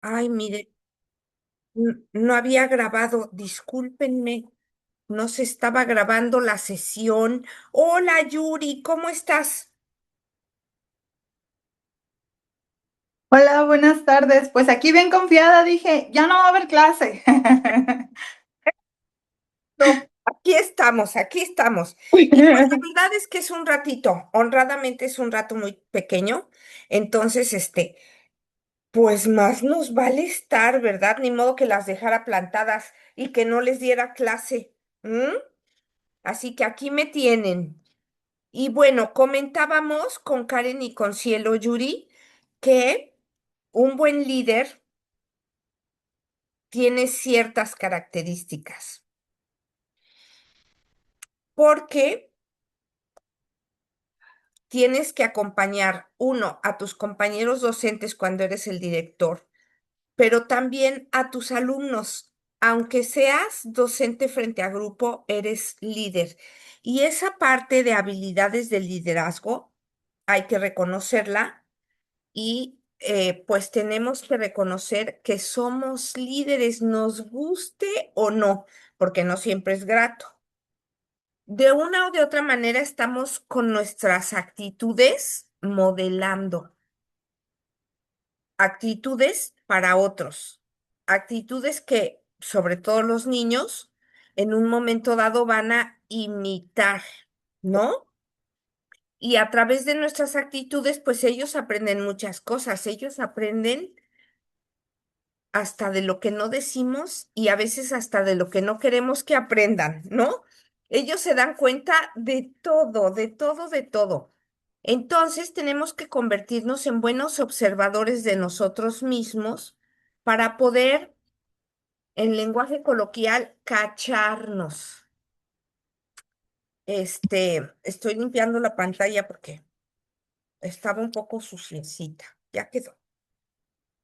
Ay, mire, no había grabado, discúlpenme, no se estaba grabando la sesión. Hola, Yuri, ¿cómo estás? Hola, buenas tardes. Pues aquí bien confiada dije, ya no va a haber clase. No, aquí estamos, aquí estamos. Y pues la verdad es que es un ratito, honradamente es un rato muy pequeño, entonces, pues más nos vale estar, ¿verdad? Ni modo que las dejara plantadas y que no les diera clase. ¿M? Así que aquí me tienen. Y bueno, comentábamos con Karen y con Cielo Yuri que un buen líder tiene ciertas características, porque tienes que acompañar, uno, a tus compañeros docentes cuando eres el director, pero también a tus alumnos. Aunque seas docente frente a grupo, eres líder. Y esa parte de habilidades de liderazgo hay que reconocerla y pues tenemos que reconocer que somos líderes, nos guste o no, porque no siempre es grato. De una o de otra manera estamos con nuestras actitudes modelando actitudes para otros, actitudes que, sobre todo los niños, en un momento dado van a imitar, ¿no? Y a través de nuestras actitudes, pues ellos aprenden muchas cosas, ellos aprenden hasta de lo que no decimos y a veces hasta de lo que no queremos que aprendan, ¿no? Ellos se dan cuenta de todo, de todo, de todo. Entonces tenemos que convertirnos en buenos observadores de nosotros mismos para poder, en lenguaje coloquial, cacharnos. Estoy limpiando la pantalla porque estaba un poco suciecita. Ya quedó.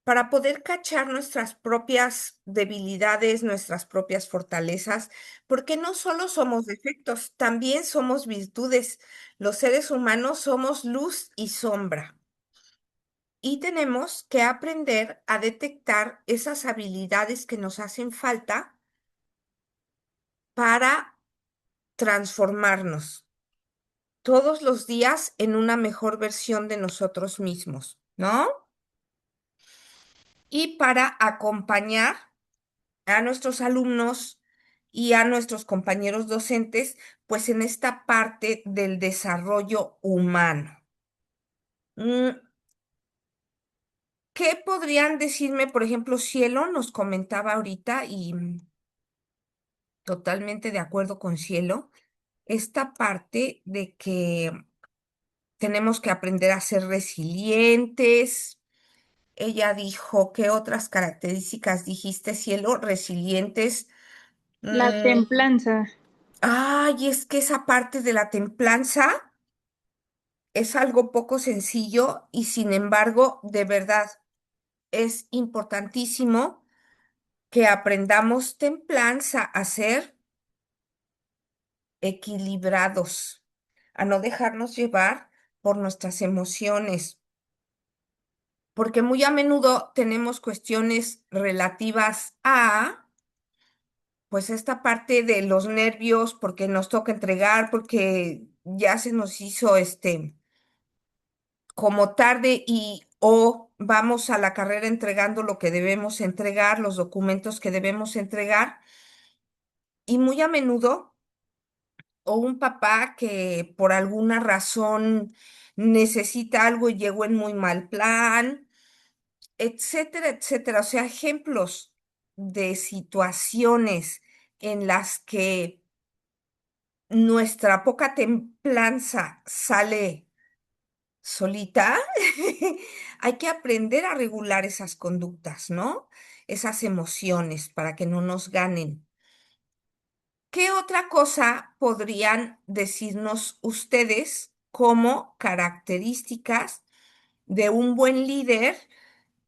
Para poder cachar nuestras propias debilidades, nuestras propias fortalezas, porque no solo somos defectos, también somos virtudes. Los seres humanos somos luz y sombra y tenemos que aprender a detectar esas habilidades que nos hacen falta para transformarnos todos los días en una mejor versión de nosotros mismos, ¿no? Y para acompañar a nuestros alumnos y a nuestros compañeros docentes, pues en esta parte del desarrollo humano. Mm, ¿Qué podrían decirme, por ejemplo, Cielo nos comentaba ahorita y totalmente de acuerdo con Cielo, esta parte de que tenemos que aprender a ser resilientes. Ella dijo, ¿qué otras características dijiste, Cielo? Resilientes. La Mm, templanza. Ay, es que esa parte de la templanza es algo poco sencillo y sin embargo, de verdad, es importantísimo que aprendamos templanza a ser equilibrados, a no dejarnos llevar por nuestras emociones, porque muy a menudo tenemos cuestiones relativas a, pues, esta parte de los nervios, porque nos toca entregar, porque ya se nos hizo como tarde y o vamos a la carrera entregando lo que debemos entregar, los documentos que debemos entregar, y muy a menudo, o un papá que por alguna razón necesita algo y llegó en muy mal plan, etcétera, etcétera. O sea, ejemplos de situaciones en las que nuestra poca templanza sale solita. Hay que aprender a regular esas conductas, ¿no? Esas emociones para que no nos ganen. ¿Qué otra cosa podrían decirnos ustedes como características de un buen líder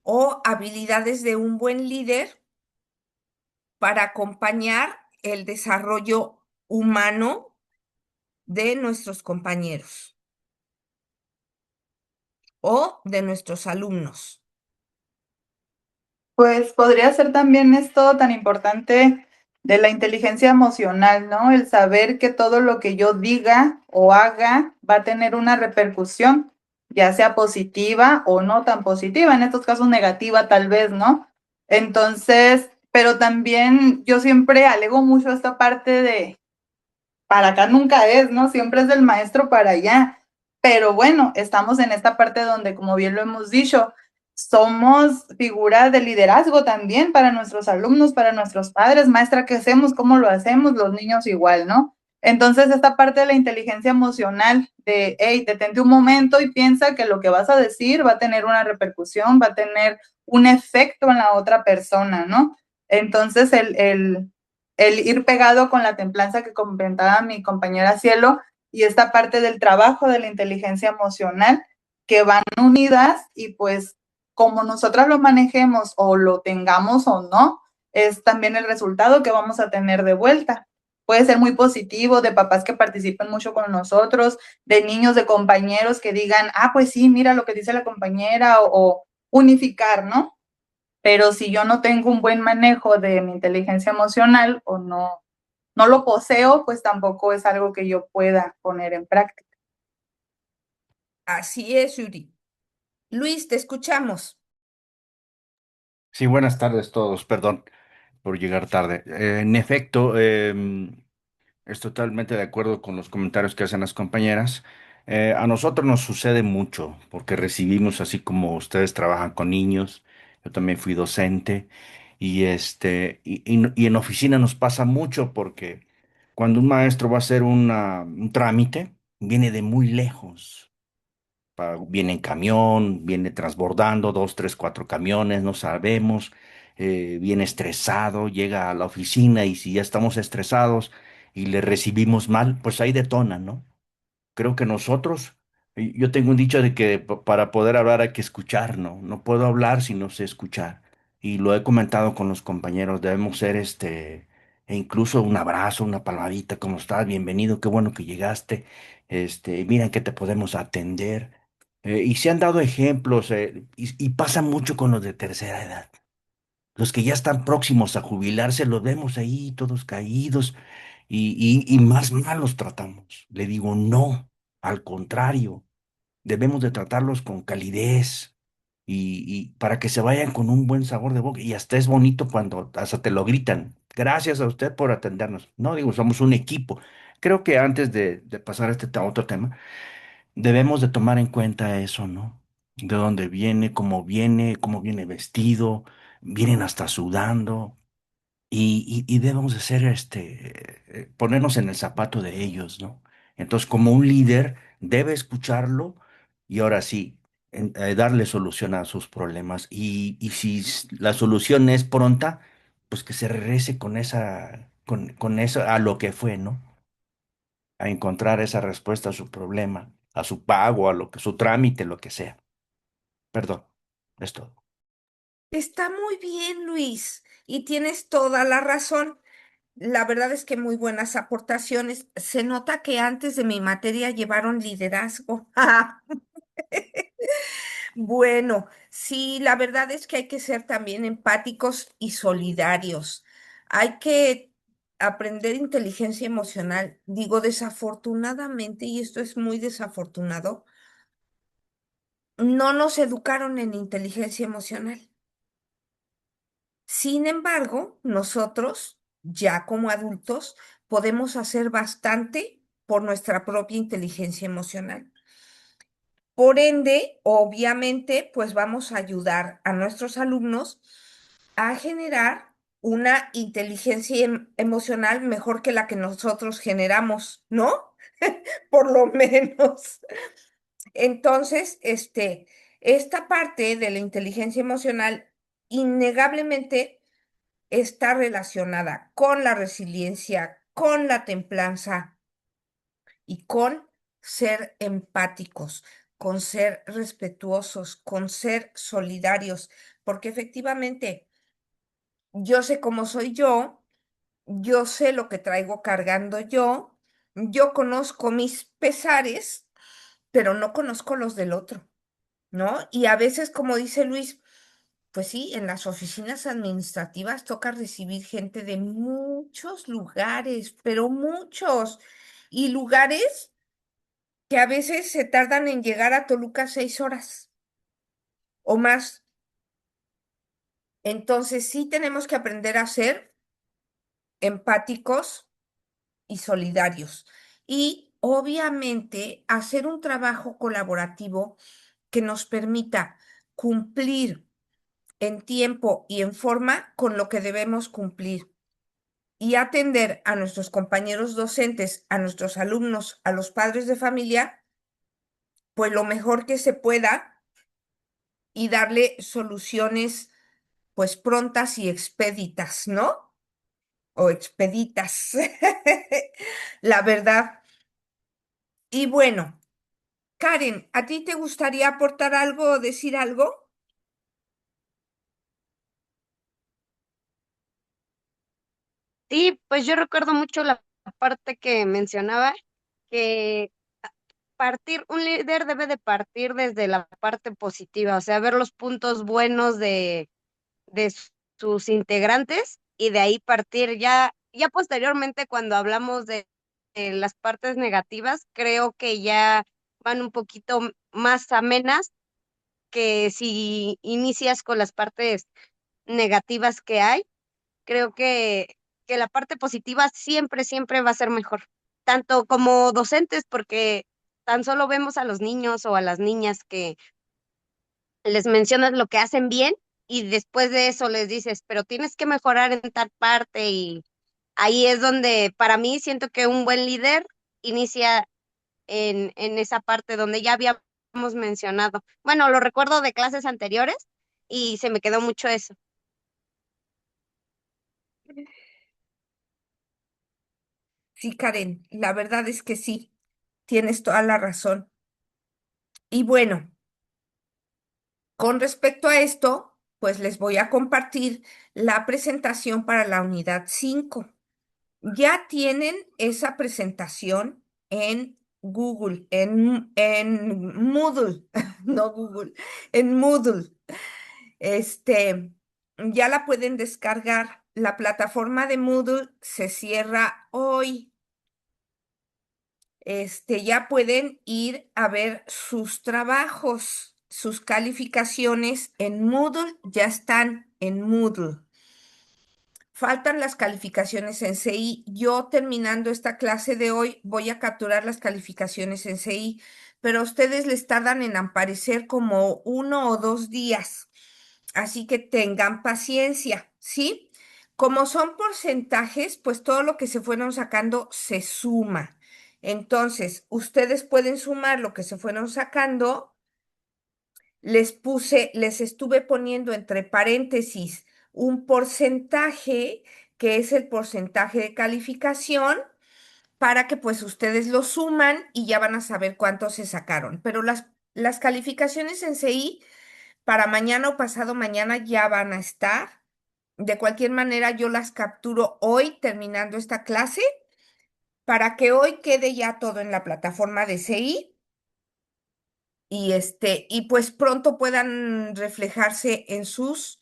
o habilidades de un buen líder para acompañar el desarrollo humano de nuestros compañeros o de nuestros alumnos? Pues podría ser también esto tan importante de la inteligencia emocional, ¿no? El saber que todo lo que yo diga o haga va a tener una repercusión, ya sea positiva o no tan positiva, en estos casos negativa tal vez, ¿no? Entonces, pero también yo siempre alego mucho esta parte de para acá nunca es, ¿no? Siempre es del maestro para allá. Pero bueno, estamos en esta parte donde, como bien lo hemos dicho, somos figuras de liderazgo también para nuestros alumnos, para nuestros padres. Maestra, ¿qué hacemos? ¿Cómo lo hacemos? Los niños igual, ¿no? Entonces, esta parte de la inteligencia emocional, de, hey, detente un momento y piensa que lo que vas a decir va a tener una repercusión, va a tener un efecto en la otra persona, ¿no? Entonces, el ir pegado con la templanza que comentaba mi compañera Cielo y esta parte del trabajo de la inteligencia emocional que van unidas y pues como nosotras lo manejemos o lo tengamos o no, es también el resultado que vamos a tener de vuelta. Puede ser muy positivo, de papás que participen mucho con nosotros, de niños, de compañeros que digan, ah, pues sí, mira lo que dice la compañera o unificar, ¿no? Pero si yo no tengo un buen manejo de mi inteligencia emocional o no lo poseo, pues tampoco es algo que yo pueda poner en práctica. Así es, Yuri. Luis, te escuchamos. Sí, buenas tardes todos, perdón por llegar tarde. En efecto, es totalmente de acuerdo con los comentarios que hacen las compañeras. A nosotros nos sucede mucho porque recibimos, así como ustedes trabajan con niños, yo también fui docente y en oficina nos pasa mucho porque cuando un maestro va a hacer un trámite, viene de muy lejos. Viene en camión, viene transbordando, dos, tres, cuatro camiones, no sabemos, viene estresado, llega a la oficina y si ya estamos estresados y le recibimos mal, pues ahí detona, ¿no? Creo que nosotros, yo tengo un dicho de que para poder hablar hay que escuchar, ¿no? No puedo hablar si no sé escuchar. Y lo he comentado con los compañeros, debemos ser e incluso un abrazo, una palmadita, ¿cómo estás? Bienvenido, qué bueno que llegaste. Mira en qué te podemos atender. Y se han dado ejemplos, y pasa mucho con los de tercera edad. Los que ya están próximos a jubilarse, los vemos ahí todos caídos y más mal los tratamos. Le digo, no, al contrario, debemos de tratarlos con calidez y para que se vayan con un buen sabor de boca. Y hasta es bonito cuando hasta te lo gritan. Gracias a usted por atendernos. No digo, somos un equipo. Creo que antes de pasar a a otro tema, debemos de tomar en cuenta eso, ¿no? De dónde viene, cómo viene vestido, vienen hasta sudando. Y debemos de ser, ponernos en el zapato de ellos, ¿no? Entonces, como un líder, debe escucharlo y ahora sí, darle solución a sus problemas. Y si la solución es pronta, pues que se regrese con eso a lo que fue, ¿no? A encontrar esa respuesta a su problema, a su pago, a lo que, su trámite, lo que sea. Perdón, es todo. Está muy bien, Luis, y tienes toda la razón. La verdad es que muy buenas aportaciones. Se nota que antes de mi materia llevaron liderazgo. Bueno, sí, la verdad es que hay que ser también empáticos y solidarios. Hay que aprender inteligencia emocional. Digo, desafortunadamente, y esto es muy desafortunado, no nos educaron en inteligencia emocional. Sin embargo, nosotros, ya como adultos, podemos hacer bastante por nuestra propia inteligencia emocional. Por ende, obviamente, pues vamos a ayudar a nuestros alumnos a generar una inteligencia emocional mejor que la que nosotros generamos, ¿no? Por lo menos. Entonces, esta parte de la inteligencia emocional innegablemente está relacionada con la resiliencia, con la templanza y con ser empáticos, con ser respetuosos, con ser solidarios, porque efectivamente yo sé cómo soy yo sé lo que traigo cargando yo conozco mis pesares, pero no conozco los del otro, ¿no? Y a veces, como dice Luis, Pues sí, en las oficinas administrativas toca recibir gente de muchos lugares, pero muchos, y lugares que a veces se tardan en llegar a Toluca 6 horas o más. Entonces sí tenemos que aprender a ser empáticos y solidarios. Y obviamente hacer un trabajo colaborativo que nos permita cumplir en tiempo y en forma con lo que debemos cumplir y atender a nuestros compañeros docentes, a nuestros alumnos, a los padres de familia, pues lo mejor que se pueda y darle soluciones pues prontas y expeditas, ¿no? O expeditas, la verdad. Y bueno, Karen, ¿a ti te gustaría aportar algo o decir algo? Sí, pues yo recuerdo mucho la parte que mencionaba, que un líder debe de partir desde la parte positiva, o sea, ver los puntos buenos de sus integrantes y de ahí partir ya posteriormente cuando hablamos de las partes negativas, creo que ya van un poquito más amenas que si inicias con las partes negativas que hay. Creo que la parte positiva siempre, siempre va a ser mejor, tanto como docentes, porque tan solo vemos a los niños o a las niñas que les mencionas lo que hacen bien y después de eso les dices, pero tienes que mejorar en tal parte y ahí es donde para mí siento que un buen líder inicia en esa parte donde ya habíamos mencionado. Bueno, lo recuerdo de clases anteriores y se me quedó mucho eso. Sí, Karen, la verdad es que sí, tienes toda la razón. Y bueno, con respecto a esto, pues les voy a compartir la presentación para la unidad 5. Ya tienen esa presentación en Google, en Moodle, no Google, en Moodle. Ya la pueden descargar. La plataforma de Moodle se cierra hoy. Ya pueden ir a ver sus trabajos, sus calificaciones en Moodle, ya están en Moodle. Faltan las calificaciones en CI. Yo terminando esta clase de hoy voy a capturar las calificaciones en CI, pero a ustedes les tardan en aparecer como 1 o 2 días. Así que tengan paciencia, ¿sí? Como son porcentajes, pues todo lo que se fueron sacando se suma. Entonces, ustedes pueden sumar lo que se fueron sacando. Les estuve poniendo entre paréntesis un porcentaje, que es el porcentaje de calificación, para que pues ustedes lo suman y ya van a saber cuánto se sacaron. Pero las calificaciones en CI para mañana o pasado mañana ya van a estar. De cualquier manera, yo las capturo hoy terminando esta clase para que hoy quede ya todo en la plataforma de CI y pues pronto puedan reflejarse en sus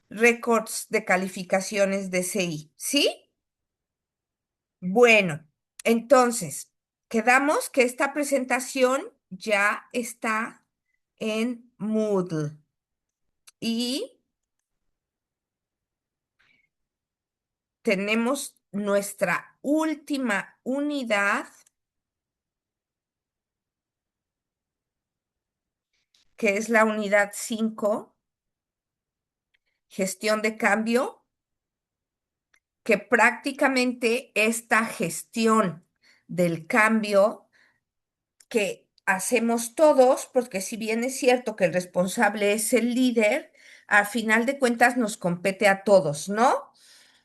récords de calificaciones de CI, ¿sí? Bueno, entonces, quedamos que esta presentación ya está en Moodle y tenemos nuestra última unidad, que es la unidad 5, gestión de cambio, que prácticamente esta gestión del cambio que hacemos todos, porque si bien es cierto que el responsable es el líder, al final de cuentas nos compete a todos, ¿no?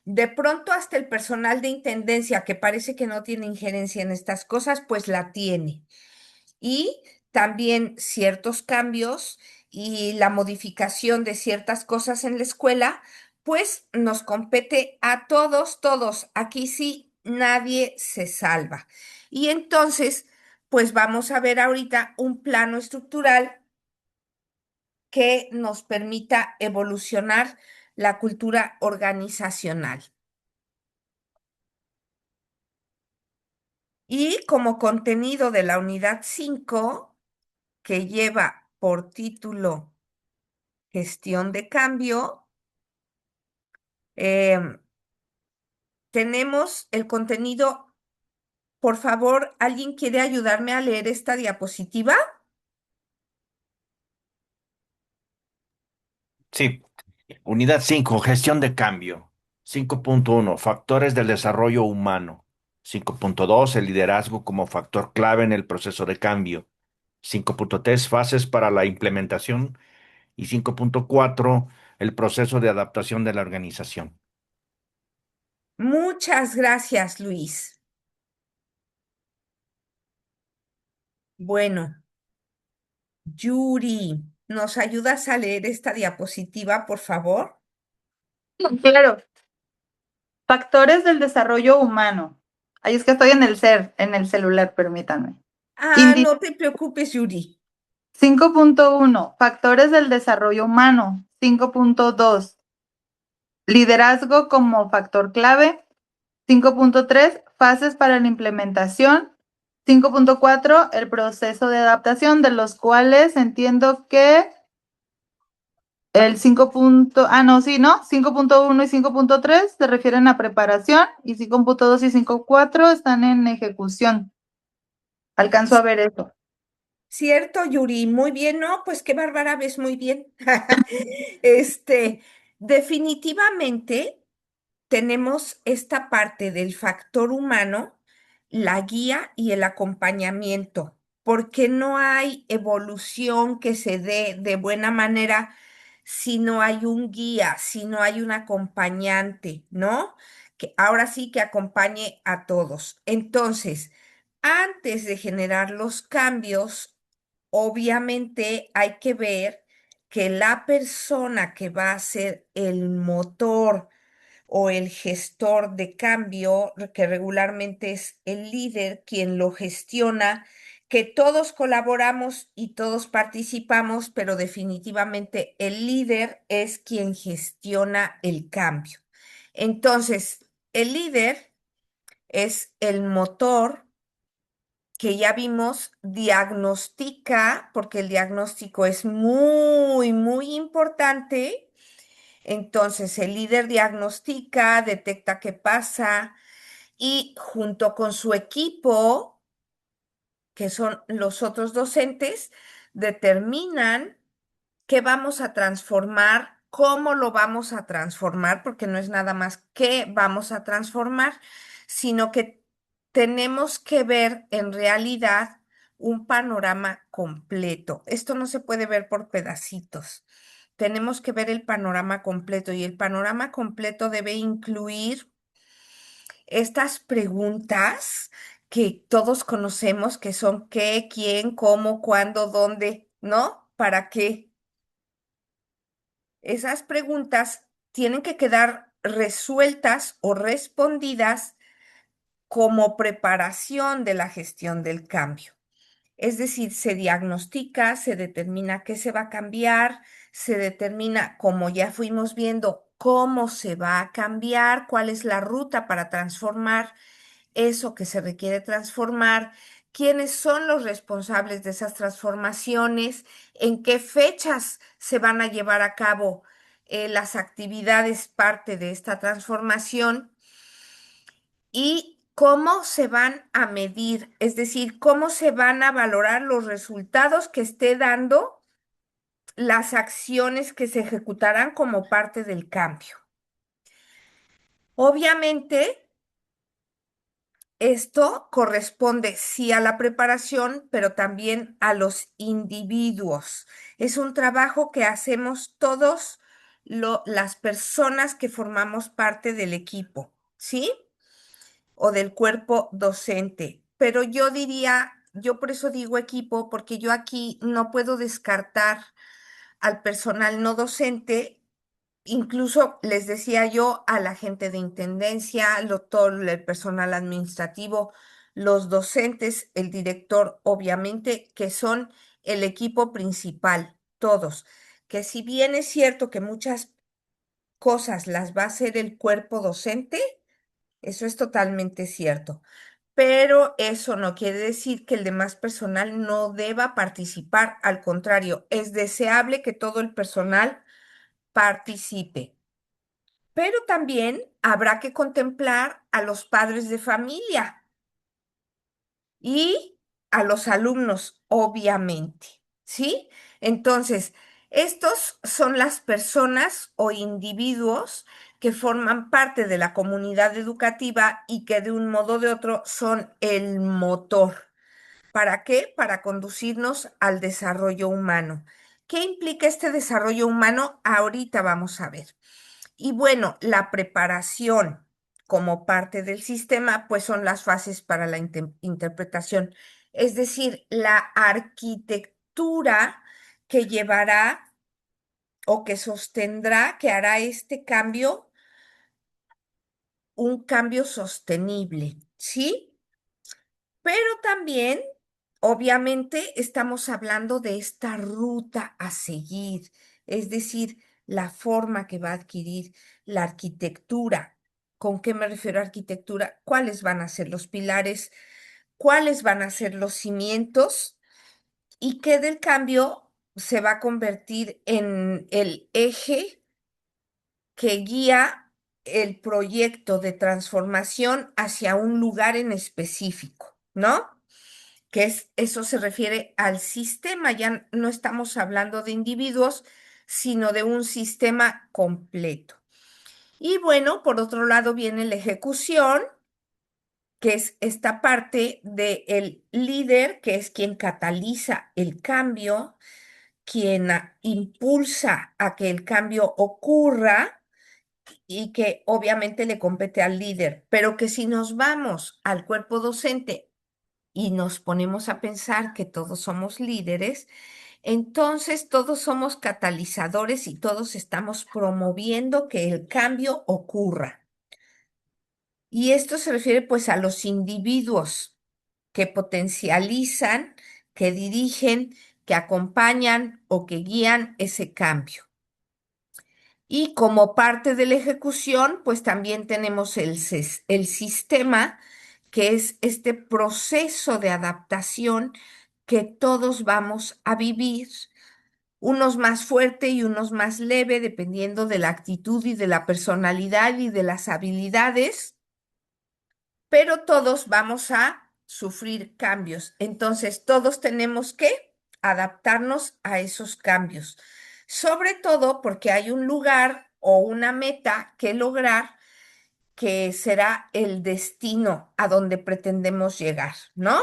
De pronto hasta el personal de intendencia, que parece que no tiene injerencia en estas cosas, pues la tiene. Y también ciertos cambios y la modificación de ciertas cosas en la escuela, pues nos compete a todos, todos. Aquí sí, nadie se salva. Y entonces, pues vamos a ver ahorita un plano estructural que nos permita evolucionar la cultura organizacional. Y como contenido de la unidad 5, que lleva por título Gestión de Cambio, tenemos el contenido. Por favor, ¿alguien quiere ayudarme a leer esta diapositiva? Sí. Unidad 5, gestión de cambio. 5.1, factores del desarrollo humano. 5.2, el liderazgo como factor clave en el proceso de cambio. 5.3, fases para la implementación. Y 5.4, el proceso de adaptación de la organización. Muchas gracias, Luis. Bueno, Yuri, ¿nos ayudas a leer esta diapositiva, por favor? Claro. Factores del desarrollo humano. Ahí es que estoy en el celular, permítanme. No te preocupes, Yuri. 5.1, factores del desarrollo humano. 5.2, liderazgo como factor clave. 5.3, fases para la implementación. 5.4, el proceso de adaptación, de los cuales entiendo que el 5.1 y 5.3 se refieren a preparación y 5.2 y 5.4 están en ejecución. Alcanzo a ver eso. Cierto, Yuri, muy bien, ¿no? Pues qué bárbara, ves muy bien. Definitivamente tenemos esta parte del factor humano, la guía y el acompañamiento, porque no hay evolución que se dé de buena manera si no hay un guía, si no hay un acompañante, ¿no? Que ahora sí que acompañe a todos. Entonces, antes de generar los cambios, obviamente hay que ver que la persona que va a ser el motor o el gestor de cambio, que regularmente es el líder quien lo gestiona, que todos colaboramos y todos participamos, pero definitivamente el líder es quien gestiona el cambio. Entonces, el líder es el motor que ya vimos, diagnostica, porque el diagnóstico es muy, muy importante. Entonces, el líder diagnostica, detecta qué pasa y junto con su equipo, que son los otros docentes, determinan qué vamos a transformar, cómo lo vamos a transformar, porque no es nada más qué vamos a transformar, sino que tenemos que ver en realidad un panorama completo. Esto no se puede ver por pedacitos. Tenemos que ver el panorama completo y el panorama completo debe incluir estas preguntas que todos conocemos, que son qué, quién, cómo, cuándo, dónde, ¿no? ¿Para qué? Esas preguntas tienen que quedar resueltas o respondidas como preparación de la gestión del cambio. Es decir, se diagnostica, se determina qué se va a cambiar, se determina, como ya fuimos viendo, cómo se va a cambiar, cuál es la ruta para transformar eso que se requiere transformar, quiénes son los responsables de esas transformaciones, en qué fechas se van a llevar a cabo las actividades parte de esta transformación y cómo se van a medir, es decir, cómo se van a valorar los resultados que esté dando las acciones que se ejecutarán como parte del cambio. Obviamente, esto corresponde sí a la preparación, pero también a los individuos. Es un trabajo que hacemos todos las personas que formamos parte del equipo, ¿sí? O del cuerpo docente. Pero yo diría, yo por eso digo equipo, porque yo aquí no puedo descartar al personal no docente. Incluso les decía yo a la gente de intendencia, todo el personal administrativo, los docentes, el director, obviamente, que son el equipo principal, todos. que si bien es cierto que muchas cosas las va a hacer el cuerpo docente, eso es totalmente cierto, pero eso no quiere decir que el demás personal no deba participar. Al contrario, es deseable que todo el personal participe. Pero también habrá que contemplar a los padres de familia y a los alumnos, obviamente, ¿sí? Entonces, estos son las personas o individuos que forman parte de la comunidad educativa y que de un modo o de otro son el motor. ¿Para qué? Para conducirnos al desarrollo humano. ¿Qué implica este desarrollo humano? Ahorita vamos a ver. Y bueno, la preparación como parte del sistema, pues son las fases para la interpretación, es decir, la arquitectura que llevará o que sostendrá, que hará este cambio un cambio sostenible, ¿sí? Pero también, obviamente, estamos hablando de esta ruta a seguir, es decir, la forma que va a adquirir la arquitectura. ¿Con qué me refiero a arquitectura? ¿Cuáles van a ser los pilares? ¿Cuáles van a ser los cimientos? Y qué del cambio se va a convertir en el eje que guía el proyecto de transformación hacia un lugar en específico, ¿no? Eso se refiere al sistema, ya no estamos hablando de individuos, sino de un sistema completo. Y bueno, por otro lado viene la ejecución, que es esta parte del líder, que es quien cataliza el cambio, quien impulsa a que el cambio ocurra y que obviamente le compete al líder, pero que si nos vamos al cuerpo docente y nos ponemos a pensar que todos somos líderes, entonces todos somos catalizadores y todos estamos promoviendo que el cambio ocurra. Y esto se refiere pues a los individuos que potencializan, que dirigen, que acompañan o que guían ese cambio. Y como parte de la ejecución, pues también tenemos el sistema, que es este proceso de adaptación que todos vamos a vivir, unos más fuerte y unos más leve, dependiendo de la actitud y de la personalidad y de las habilidades, pero todos vamos a sufrir cambios. Entonces, todos tenemos que adaptarnos a esos cambios, sobre todo porque hay un lugar o una meta que lograr que será el destino a donde pretendemos llegar, ¿no?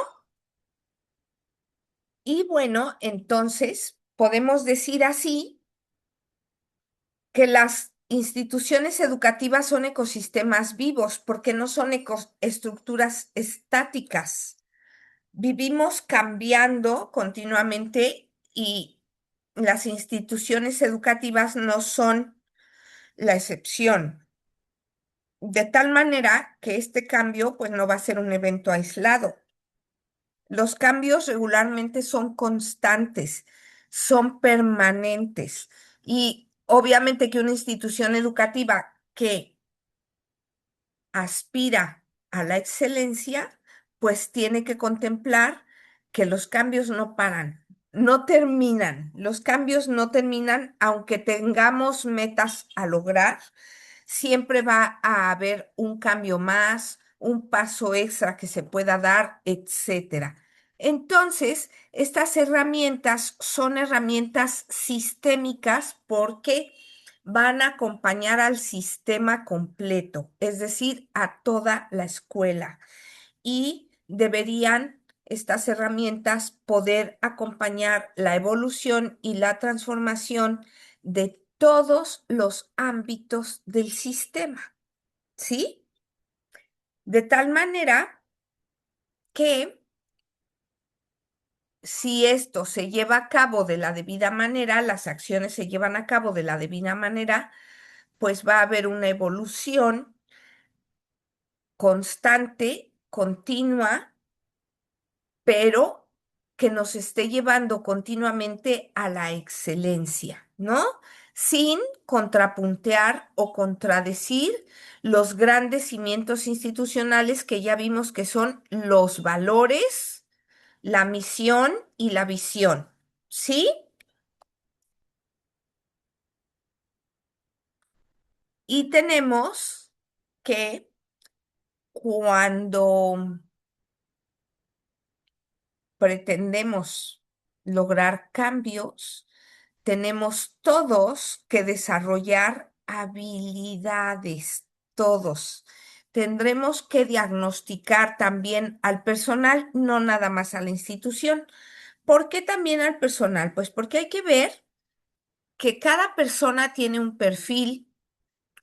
Y bueno, entonces podemos decir así que las instituciones educativas son ecosistemas vivos porque no son estructuras estáticas. Vivimos cambiando continuamente y las instituciones educativas no son la excepción. De tal manera que este cambio pues no va a ser un evento aislado. Los cambios regularmente son constantes, son permanentes y obviamente que una institución educativa que aspira a la excelencia, pues tiene que contemplar que los cambios no paran, no terminan. Los cambios no terminan aunque tengamos metas a lograr. Siempre va a haber un cambio más, un paso extra que se pueda dar, etcétera. Entonces, estas herramientas son herramientas sistémicas porque van a acompañar al sistema completo, es decir, a toda la escuela. Y deberían estas herramientas poder acompañar la evolución y la transformación de todos los ámbitos del sistema, ¿sí? De tal manera que si esto se lleva a cabo de la debida manera, las acciones se llevan a cabo de la debida manera, pues va a haber una evolución constante, continua, pero que nos esté llevando continuamente a la excelencia, ¿no? Sin contrapuntear o contradecir los grandes cimientos institucionales que ya vimos que son los valores, la misión y la visión, ¿sí? Y tenemos que cuando pretendemos lograr cambios, tenemos todos que desarrollar habilidades, todos. Tendremos que diagnosticar también al personal, no nada más a la institución. ¿Por qué también al personal? Pues porque hay que ver que cada persona tiene un perfil.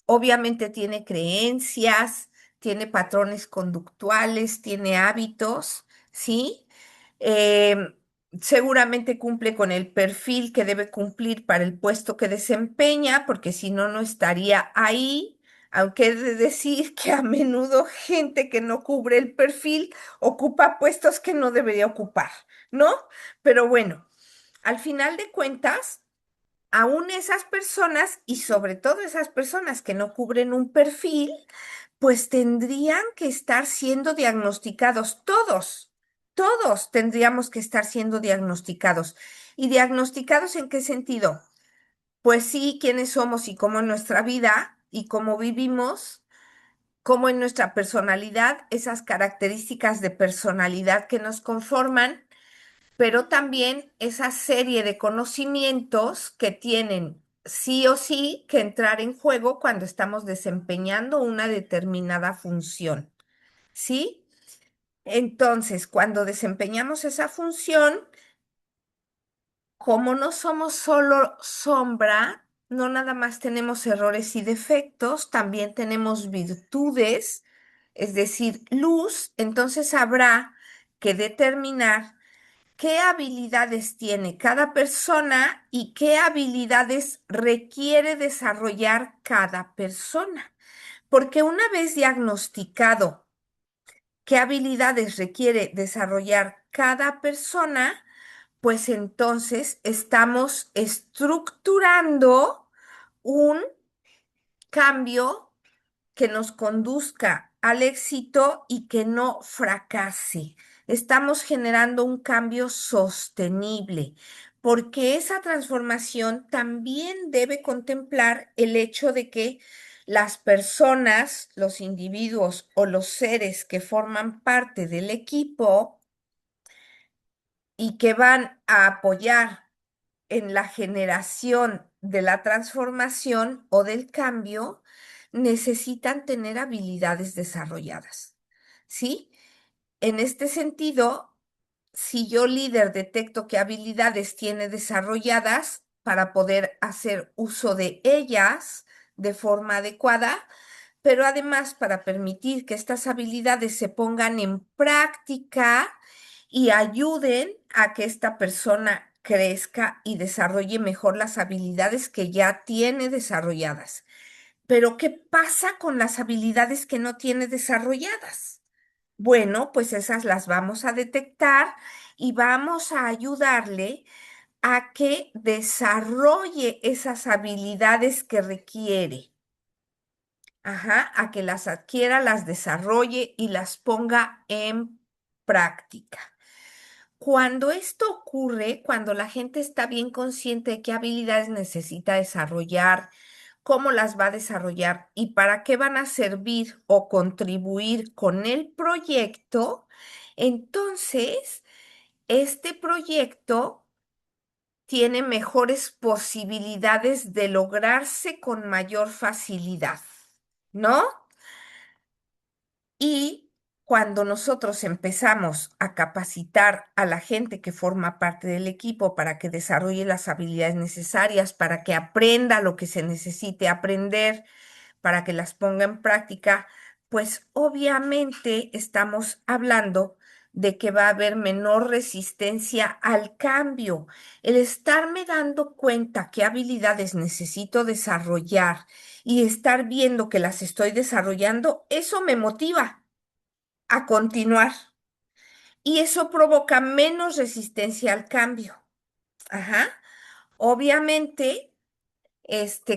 Obviamente tiene creencias, tiene patrones conductuales, tiene hábitos, ¿sí? Em, Seguramente cumple con el perfil que debe cumplir para el puesto que desempeña, porque si no, no estaría ahí. Aunque he de decir que a menudo gente que no cubre el perfil ocupa puestos que no debería ocupar, ¿no? Pero bueno, al final de cuentas aún esas personas y sobre todo esas personas que no cubren un perfil, pues tendrían que estar siendo diagnosticados todos tendríamos que estar siendo diagnosticados. ¿Y diagnosticados en qué sentido? Pues sí, quiénes somos y cómo en nuestra vida y cómo vivimos, cómo en nuestra personalidad, esas características de personalidad que nos conforman, pero también esa serie de conocimientos que tienen sí o sí que entrar en juego cuando estamos desempeñando una determinada función, ¿sí? Entonces, cuando desempeñamos esa función, como no somos solo sombra, no nada más tenemos errores y defectos, también tenemos virtudes, es decir, luz, entonces habrá que determinar qué habilidades tiene cada persona y qué habilidades requiere desarrollar cada persona. Porque una vez diagnosticado qué habilidades requiere desarrollar cada persona, pues entonces estamos estructurando un cambio que nos conduzca al éxito y que no fracase. Estamos generando un cambio sostenible, porque esa transformación también debe contemplar el hecho de que las personas, los individuos o los seres que forman parte del equipo y que van a apoyar en la generación de la transformación o del cambio, necesitan tener habilidades desarrolladas, ¿sí? En este sentido, si yo líder detecto qué habilidades tiene desarrolladas para poder hacer uso de ellas de forma adecuada, pero además para permitir que estas habilidades se pongan en práctica y ayuden a que esta persona crezca y desarrolle mejor las habilidades que ya tiene desarrolladas. Pero ¿qué pasa con las habilidades que no tiene desarrolladas? Bueno, pues esas las vamos a detectar y vamos a ayudarle a que desarrolle esas habilidades que requiere. Ajá, a que las adquiera, las desarrolle y las ponga en práctica. Cuando esto ocurre, cuando la gente está bien consciente de qué habilidades necesita desarrollar, cómo las va a desarrollar y para qué van a servir o contribuir con el proyecto, entonces este proyecto tiene mejores posibilidades de lograrse con mayor facilidad, ¿no? Y cuando nosotros empezamos a capacitar a la gente que forma parte del equipo para que desarrolle las habilidades necesarias, para que aprenda lo que se necesite aprender, para que las ponga en práctica, pues obviamente estamos hablando de que va a haber menor resistencia al cambio. El estarme dando cuenta qué habilidades necesito desarrollar y estar viendo que las estoy desarrollando, eso me motiva a continuar. y eso provoca menos resistencia al cambio. Ajá. Obviamente,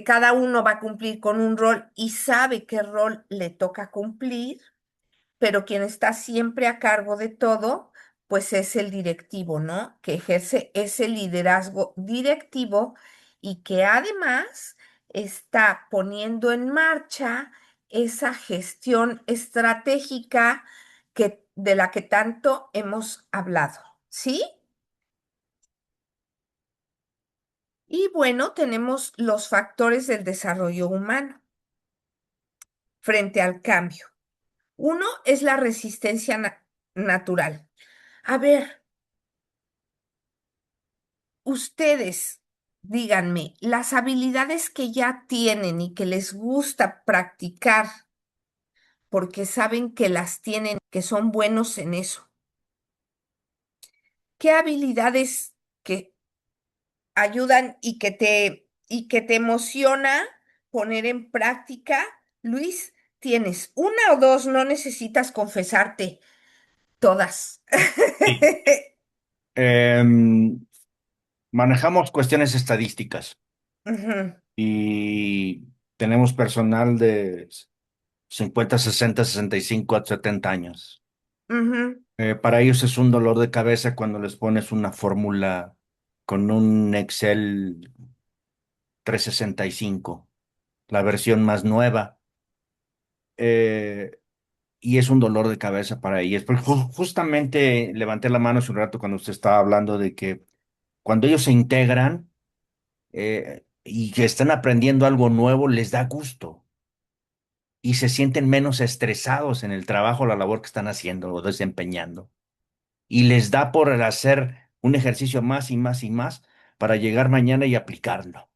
cada uno va a cumplir con un rol y sabe qué rol le toca cumplir, pero quien está siempre a cargo de todo, pues es el directivo, ¿no? Que ejerce ese liderazgo directivo y que además está poniendo en marcha esa gestión estratégica de la que tanto hemos hablado, ¿sí? Y bueno, tenemos los factores del desarrollo humano frente al cambio. Uno es la resistencia natural. A ver, ustedes, díganme, las habilidades que ya tienen y que les gusta practicar porque saben que las tienen, que son buenos en eso. ¿Qué habilidades que ayudan y que te emociona poner en práctica? Luis, tienes una o dos, no necesitas confesarte todas. Sí. Em, Manejamos cuestiones estadísticas Ujú, y tenemos personal de 50, 60, 65 a 70 años. ujú, Para ellos es un dolor de cabeza cuando les pones una fórmula con un Excel 365, la versión más nueva, eh, y es un dolor de cabeza para ellos. Porque justamente levanté la mano hace un rato cuando usted estaba hablando de que cuando ellos se integran y que están aprendiendo algo nuevo, les da gusto y se sienten menos estresados en el trabajo, la labor que están haciendo o desempeñando. Y les da por hacer un ejercicio más y más y más para llegar mañana y aplicarlo.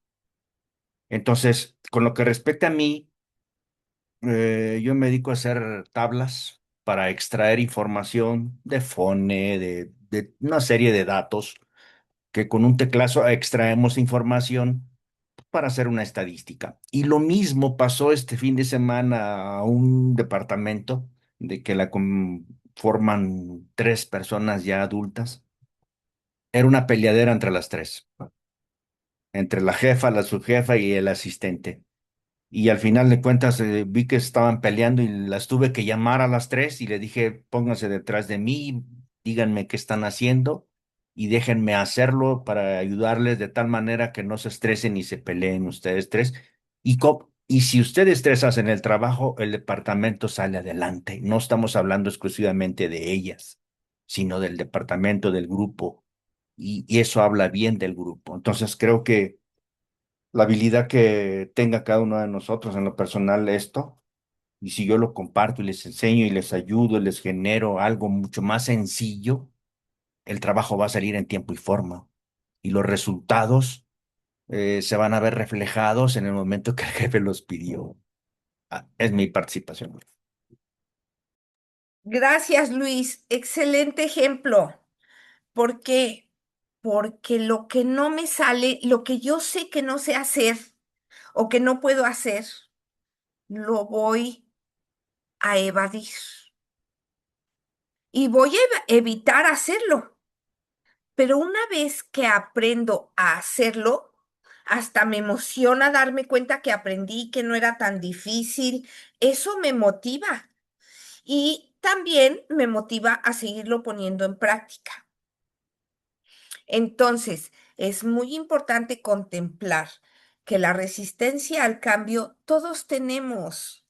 Entonces, con lo que respecta a mí, yo me dedico a hacer tablas para extraer información de FONE, de una serie de datos que con un teclazo extraemos información para hacer una estadística. Y lo mismo pasó este fin de semana a un departamento de que la conforman tres personas ya adultas. Era una peleadera entre las tres, entre la jefa, la subjefa y el asistente. Y al final de cuentas vi que estaban peleando y las tuve que llamar a las tres y le dije, pónganse detrás de mí, díganme qué están haciendo y déjenme hacerlo para ayudarles de tal manera que no se estresen y se peleen ustedes tres. Y si ustedes tres hacen el trabajo, el departamento sale adelante. No estamos hablando exclusivamente de ellas, sino del departamento, del grupo. Y eso habla bien del grupo. Entonces creo que la habilidad que tenga cada uno de nosotros en lo personal esto, y si yo lo comparto y les enseño y les ayudo y les genero algo mucho más sencillo, el trabajo va a salir en tiempo y forma. Y los resultados se van a ver reflejados en el momento que el jefe los pidió. Es mi participación. gracias, Luis. Excelente ejemplo. ¿Por qué? Porque lo que no me sale, lo que yo sé que no sé hacer o que no puedo hacer, lo voy a evadir y voy a evitar hacerlo. Pero una vez que aprendo a hacerlo, hasta me emociona darme cuenta que aprendí, que no era tan difícil. Eso me motiva y también me motiva a seguirlo poniendo en práctica. Entonces, es muy importante contemplar que la resistencia al cambio todos tenemos,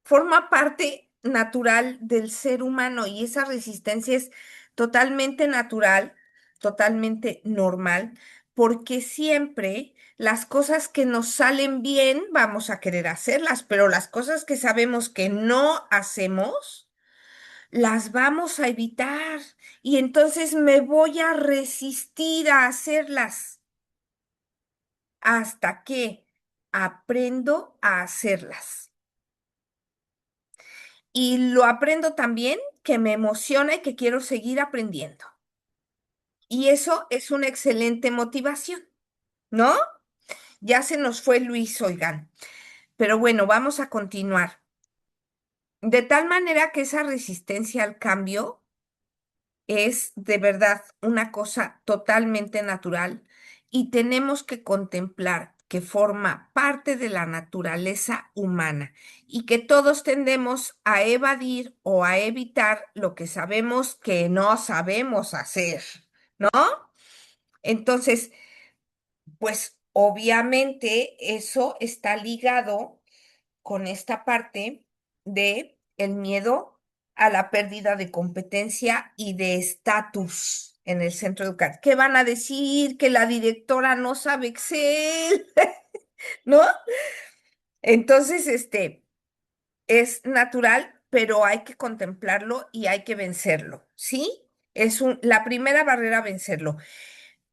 forma parte natural del ser humano y esa resistencia es totalmente natural, totalmente normal, porque siempre las cosas que nos salen bien vamos a querer hacerlas, pero las cosas que sabemos que no hacemos, las vamos a evitar y entonces me voy a resistir a hacerlas hasta que aprendo a hacerlas. Y lo aprendo también que me emociona y que quiero seguir aprendiendo. Y eso es una excelente motivación, ¿no? Ya se nos fue Luis, oigan. Pero bueno, vamos a continuar. De tal manera que esa resistencia al cambio es de verdad una cosa totalmente natural y tenemos que contemplar que forma parte de la naturaleza humana y que todos tendemos a evadir o a evitar lo que sabemos que no sabemos hacer, ¿no? Entonces, pues obviamente eso está ligado con esta parte de el miedo a la pérdida de competencia y de estatus en el centro educativo. ¿Qué van a decir? Que la directora no sabe Excel, ¿no? Entonces, es natural, pero hay que contemplarlo y hay que vencerlo, ¿sí? La primera barrera a vencerlo.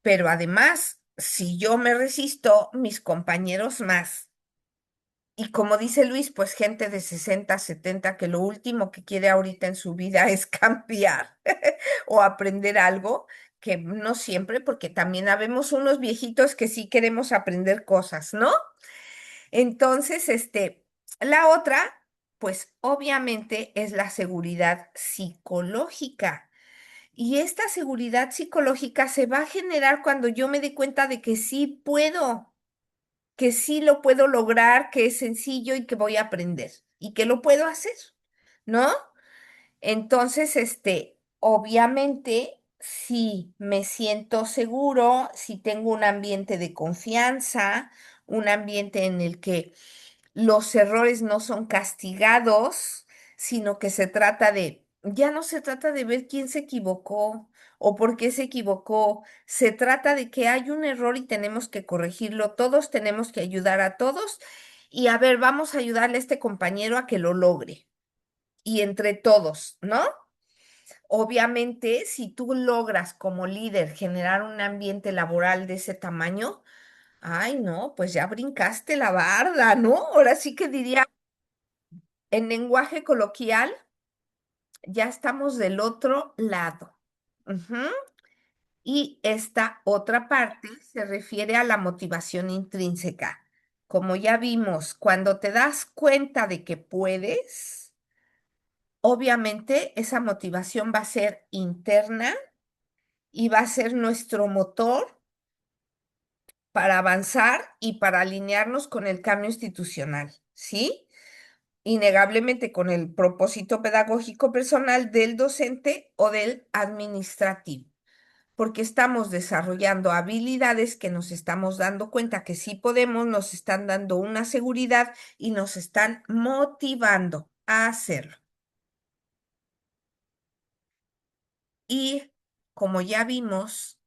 Pero además, si yo me resisto, mis compañeros más. Y como dice Luis, pues gente de 60, 70 que lo último que quiere ahorita en su vida es cambiar o aprender algo, que no siempre, porque también habemos unos viejitos que sí queremos aprender cosas, ¿no? Entonces, la otra, pues obviamente es la seguridad psicológica. Y esta seguridad psicológica se va a generar cuando yo me dé cuenta de que sí puedo, que sí lo puedo lograr, que es sencillo y que voy a aprender y que lo puedo hacer, ¿no? Entonces, obviamente, si me siento seguro, si tengo un ambiente de confianza, un ambiente en el que los errores no son castigados, sino que ya no se trata de ver quién se equivocó o por qué se equivocó, se trata de que hay un error y tenemos que corregirlo, todos tenemos que ayudar a todos y a ver, vamos a ayudarle a este compañero a que lo logre y entre todos, ¿no? Obviamente, si tú logras como líder generar un ambiente laboral de ese tamaño, ay, no, pues ya brincaste la barda, ¿no? Ahora sí que diría en lenguaje coloquial, ya estamos del otro lado. Ujú. Y esta otra parte se refiere a la motivación intrínseca. Como ya vimos, cuando te das cuenta de que puedes, obviamente esa motivación va a ser interna y va a ser nuestro motor para avanzar y para alinearnos con el cambio institucional, ¿sí? Innegablemente con el propósito pedagógico personal del docente o del administrativo, porque estamos desarrollando habilidades que nos estamos dando cuenta que sí podemos, nos están dando una seguridad y nos están motivando a hacerlo. Y como ya vimos,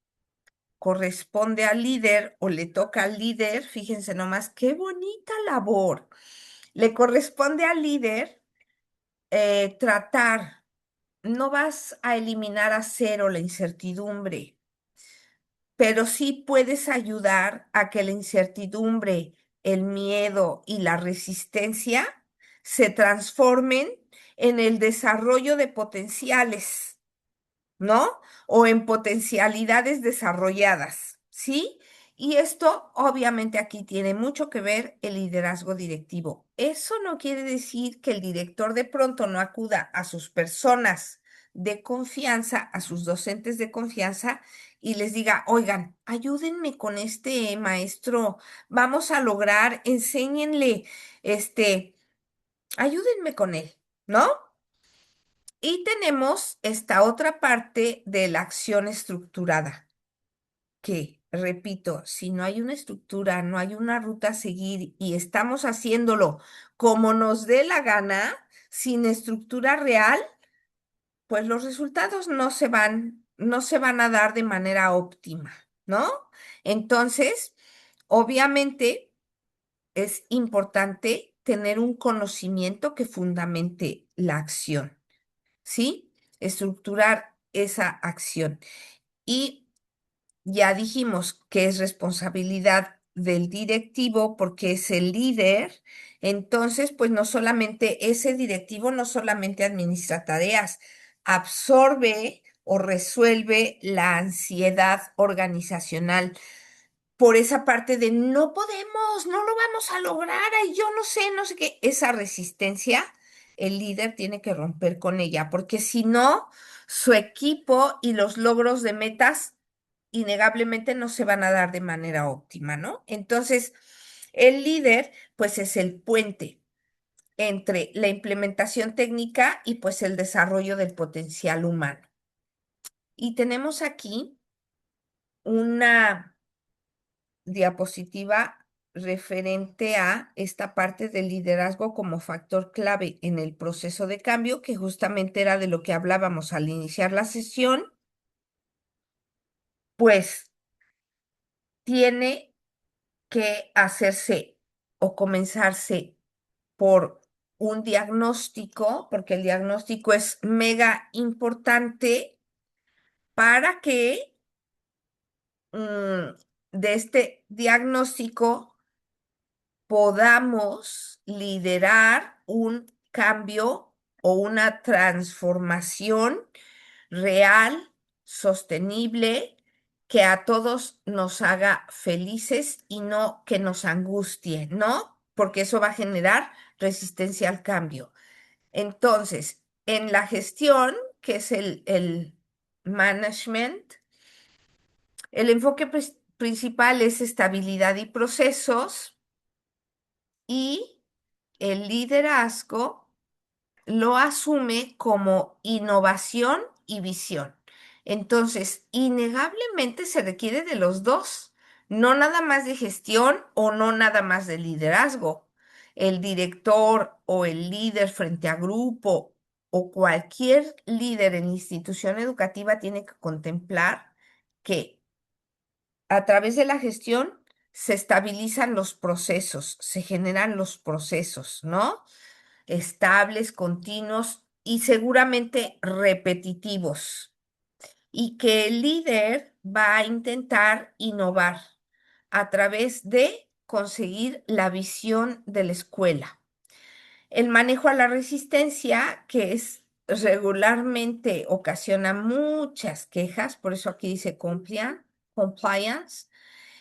corresponde al líder o le toca al líder, fíjense nomás, qué bonita labor. Le corresponde al líder tratar. No vas a eliminar a cero la incertidumbre, pero sí puedes ayudar a que la incertidumbre, el miedo y la resistencia se transformen en el desarrollo de potenciales, ¿no? O en potencialidades desarrolladas, ¿sí? Y esto obviamente aquí tiene mucho que ver el liderazgo directivo. Eso no quiere decir que el director de pronto no acuda a sus personas de confianza, a sus docentes de confianza y les diga, oigan, ayúdenme con este maestro, vamos a lograr, enséñenle, ayúdenme con él, ¿no? Y tenemos esta otra parte de la acción estructurada, que, repito, si no hay una estructura, no hay una ruta a seguir y estamos haciéndolo como nos dé la gana, sin estructura real, pues los resultados no se van a dar de manera óptima, ¿no? Entonces, obviamente es importante tener un conocimiento que fundamente la acción. ¿Sí? Estructurar esa acción. Y ya dijimos que es responsabilidad del directivo porque es el líder. Entonces, pues no solamente ese directivo, no solamente administra tareas, absorbe o resuelve la ansiedad organizacional por esa parte de no podemos, no lo vamos a lograr, ay, yo no sé, no sé qué, esa resistencia, el líder tiene que romper con ella, porque si no, su equipo y los logros de metas innegablemente no se van a dar de manera óptima, ¿no? Entonces, el líder, pues es el puente entre la implementación técnica y pues el desarrollo del potencial humano. Y tenemos aquí una diapositiva referente a esta parte del liderazgo como factor clave en el proceso de cambio, que justamente era de lo que hablábamos al iniciar la sesión, pues tiene que hacerse o comenzarse por un diagnóstico, porque el diagnóstico es mega importante para que de este diagnóstico podamos liderar un cambio o una transformación real, sostenible, que a todos nos haga felices y no que nos angustie, ¿no? Porque eso va a generar resistencia al cambio. Entonces, en la gestión, que es el management, el enfoque principal es estabilidad y procesos y el liderazgo lo asume como innovación y visión. Entonces, innegablemente se requiere de los dos, no nada más de gestión o no nada más de liderazgo. El director o el líder frente a grupo o cualquier líder en institución educativa tiene que contemplar que a través de la gestión se estabilizan los procesos, se generan los procesos, ¿no? Estables, continuos y seguramente repetitivos. Y que el líder va a intentar innovar a través de conseguir la visión de la escuela. El manejo a la resistencia, que es regularmente ocasiona muchas quejas, por eso aquí dice compliance,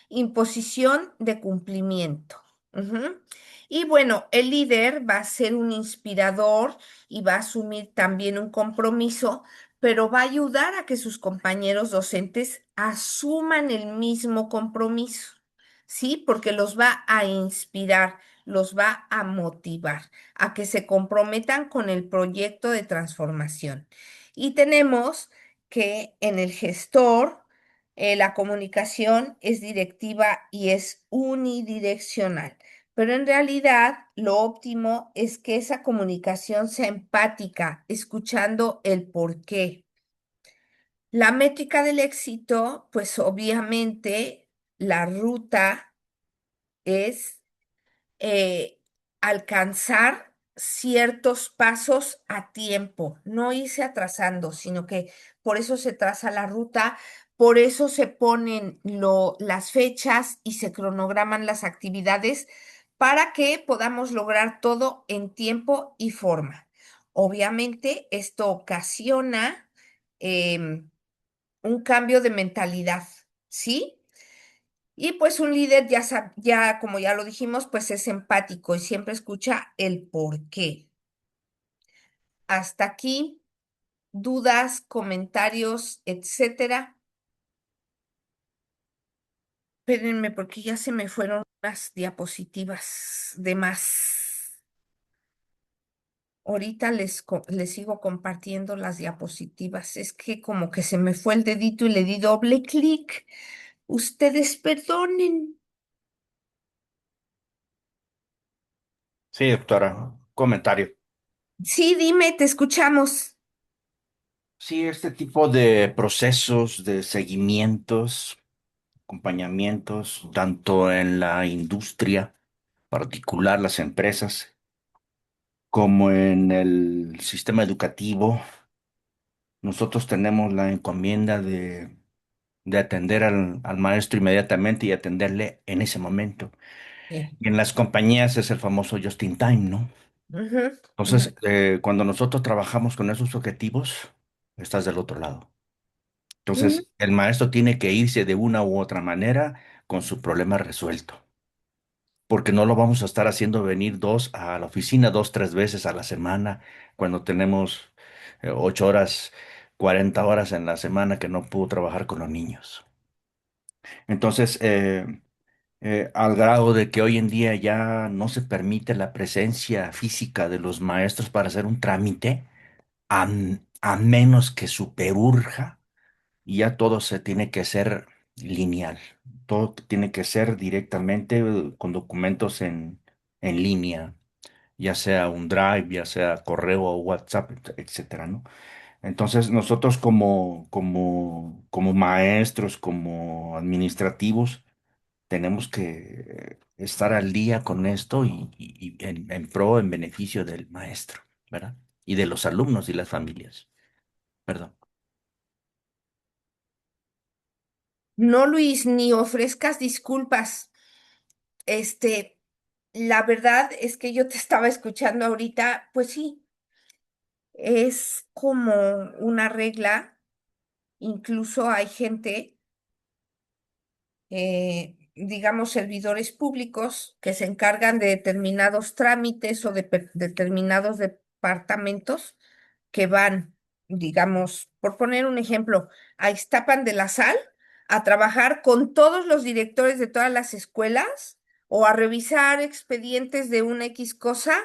imposición de cumplimiento. Ujú. Y bueno, el líder va a ser un inspirador y va a asumir también un compromiso, pero va a ayudar a que sus compañeros docentes asuman el mismo compromiso, ¿sí? Porque los va a inspirar, los va a motivar a que se comprometan con el proyecto de transformación. Y tenemos que en el gestor, la comunicación es directiva y es unidireccional, pero en realidad lo óptimo es que esa comunicación sea empática, escuchando el por qué. La métrica del éxito, pues obviamente la ruta es alcanzar ciertos pasos a tiempo, no irse atrasando, sino que por eso se traza la ruta, por eso se ponen las fechas y se cronograman las actividades para que podamos lograr todo en tiempo y forma. Obviamente, esto ocasiona un cambio de mentalidad, ¿sí? Y pues un líder ya como ya lo dijimos, pues es empático y siempre escucha el por qué. Hasta aquí, dudas, comentarios, etcétera. Espérenme porque ya se me fueron las diapositivas de más. Ahorita les sigo compartiendo las diapositivas. Es que como que se me fue el dedito y le di doble clic. Ustedes perdonen. Sí, doctora, comentario. Sí, dime, te escuchamos. Sí, este tipo de procesos, de seguimientos, acompañamientos, tanto en la industria particular, las empresas, como en el sistema educativo, nosotros tenemos la encomienda de atender al maestro inmediatamente y atenderle en ese momento. Sí. Y en las compañías es el famoso just in time, ¿no? Ujú, ujú, Entonces, cuando nosotros trabajamos con esos objetivos, estás del otro lado. ujú. Entonces, el maestro tiene que irse de una u otra manera con su problema resuelto, porque no lo vamos a estar haciendo venir a la oficina dos, tres veces a la semana, cuando tenemos 8 horas 40 horas en la semana que no pudo trabajar con los niños. Entonces, al grado de que hoy en día ya no se permite la presencia física de los maestros para hacer un trámite, a menos que superurja, y ya todo se tiene que hacer lineal. Todo tiene que ser directamente con documentos en línea, ya sea un Drive, ya sea correo o WhatsApp, etcétera, ¿no? Entonces, nosotros como maestros, como administrativos, tenemos que estar al día con esto y en pro, en beneficio del maestro, ¿verdad? Y de los alumnos y las familias, perdón. No, Luis, ni ofrezcas disculpas. Este, la verdad es que yo te estaba escuchando ahorita, pues sí, es como una regla, incluso hay gente, digamos, servidores públicos que se encargan de determinados trámites o de determinados departamentos que van, digamos, por poner un ejemplo, a Ixtapan de la Sal a trabajar con todos los directores de todas las escuelas o a revisar expedientes de una X cosa,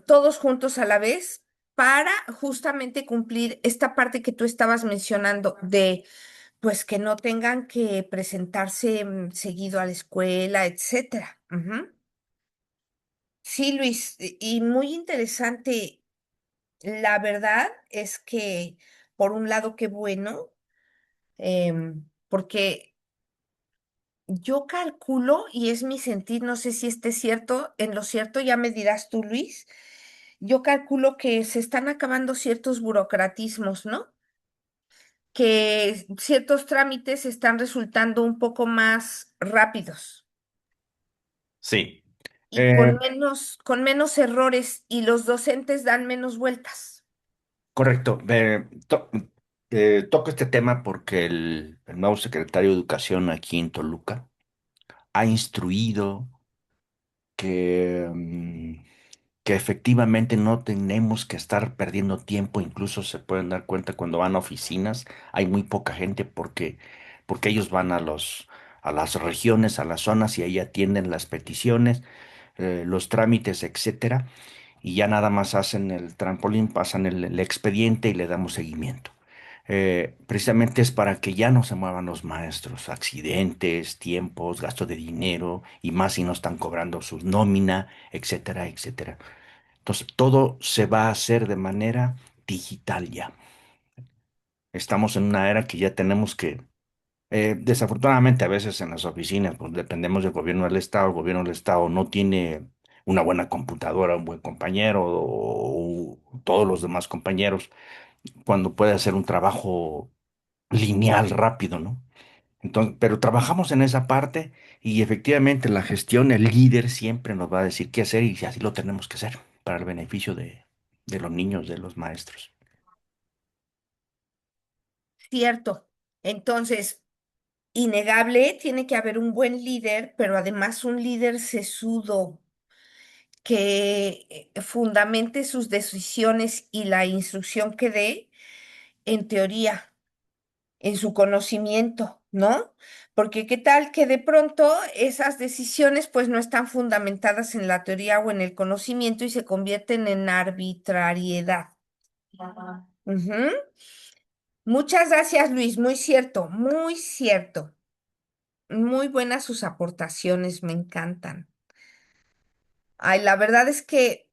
todos juntos a la vez, para justamente cumplir esta parte que tú estabas mencionando de, pues, que no tengan que presentarse seguido a la escuela, etcétera. Ujú. Sí, Luis, y muy interesante. La verdad es que, por un lado, qué bueno, porque yo calculo, y es mi sentir, no sé si esté cierto, en lo cierto ya me dirás tú, Luis, yo calculo que se están acabando ciertos burocratismos, ¿no? Que ciertos trámites están resultando un poco más rápidos Sí. y Eh, con menos errores y los docentes dan menos vueltas. Correcto. Toco este tema porque el nuevo secretario de Educación aquí en Toluca ha instruido que, que efectivamente no tenemos que estar perdiendo tiempo. Incluso se pueden dar cuenta cuando van a oficinas, hay muy poca gente porque ellos van a las regiones, a las zonas y ahí atienden las peticiones, los trámites, etcétera, y ya nada más hacen el trampolín, pasan el expediente y le damos seguimiento. Precisamente es para que ya no se muevan los maestros, accidentes, tiempos, gasto de dinero y más si no están cobrando su nómina, etcétera, etcétera. Entonces, todo se va a hacer de manera digital ya. Estamos en una era que ya tenemos que, desafortunadamente a veces en las oficinas, pues dependemos del gobierno del Estado, el gobierno del Estado no tiene una buena computadora, un buen compañero o todos los demás compañeros, cuando puede hacer un trabajo lineal rápido, ¿no? Entonces, pero trabajamos en esa parte y efectivamente la gestión, el líder siempre nos va a decir qué hacer y así lo tenemos que hacer para el beneficio de los niños, de los maestros. Cierto. Entonces, innegable, tiene que haber un buen líder, pero además un líder sesudo que fundamente sus decisiones y la instrucción que dé en teoría, en su conocimiento, ¿no? Porque qué tal que de pronto esas decisiones pues no están fundamentadas en la teoría o en el conocimiento y se convierten en arbitrariedad. Ajá. Ujú. Muchas gracias, Luis. Muy cierto, muy cierto. Muy buenas sus aportaciones, me encantan. Ay, la verdad es que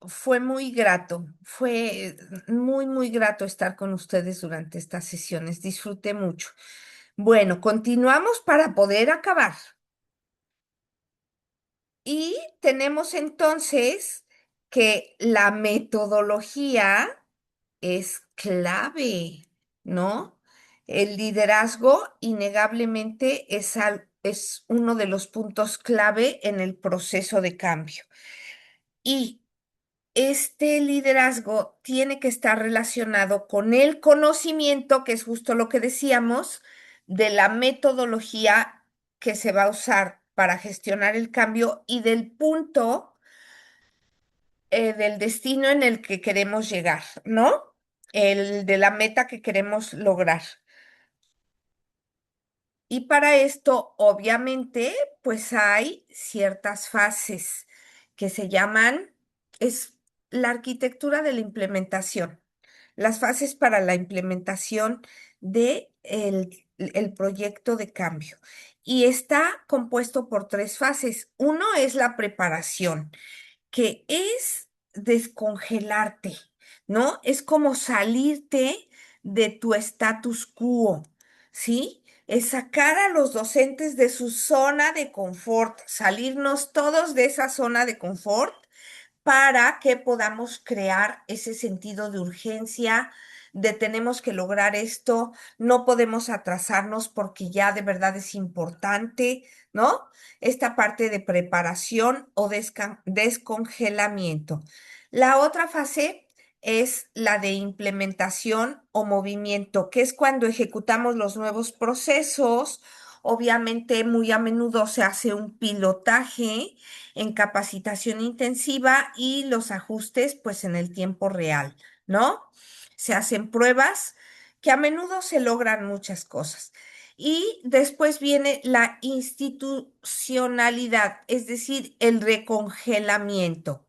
fue muy grato, fue muy, muy grato estar con ustedes durante estas sesiones. Disfruté mucho. Bueno, continuamos para poder acabar. Y tenemos entonces que la metodología es clave, ¿no? El liderazgo innegablemente es uno de los puntos clave en el proceso de cambio. Y este liderazgo tiene que estar relacionado con el conocimiento, que es justo lo que decíamos, de la metodología que se va a usar para gestionar el cambio y del punto del destino en el que queremos llegar, ¿no? el de la meta que queremos lograr. Y para esto, obviamente, pues hay ciertas fases que se llaman, es la arquitectura de la implementación, las fases para la implementación de el proyecto de cambio. Y está compuesto por tres fases. Uno es la preparación, que es descongelarte, ¿no? Es como salirte de tu status quo, ¿sí? Es sacar a los docentes de su zona de confort, salirnos todos de esa zona de confort para que podamos crear ese sentido de urgencia, de tenemos que lograr esto, no podemos atrasarnos porque ya de verdad es importante, ¿no? Esta parte de preparación o descongelamiento. La otra fase es la de implementación o movimiento, que es cuando ejecutamos los nuevos procesos. Obviamente, muy a menudo se hace un pilotaje en capacitación intensiva y los ajustes pues en el tiempo real, ¿no? Se hacen pruebas que a menudo se logran muchas cosas. Y después viene la institucionalidad, es decir, el recongelamiento.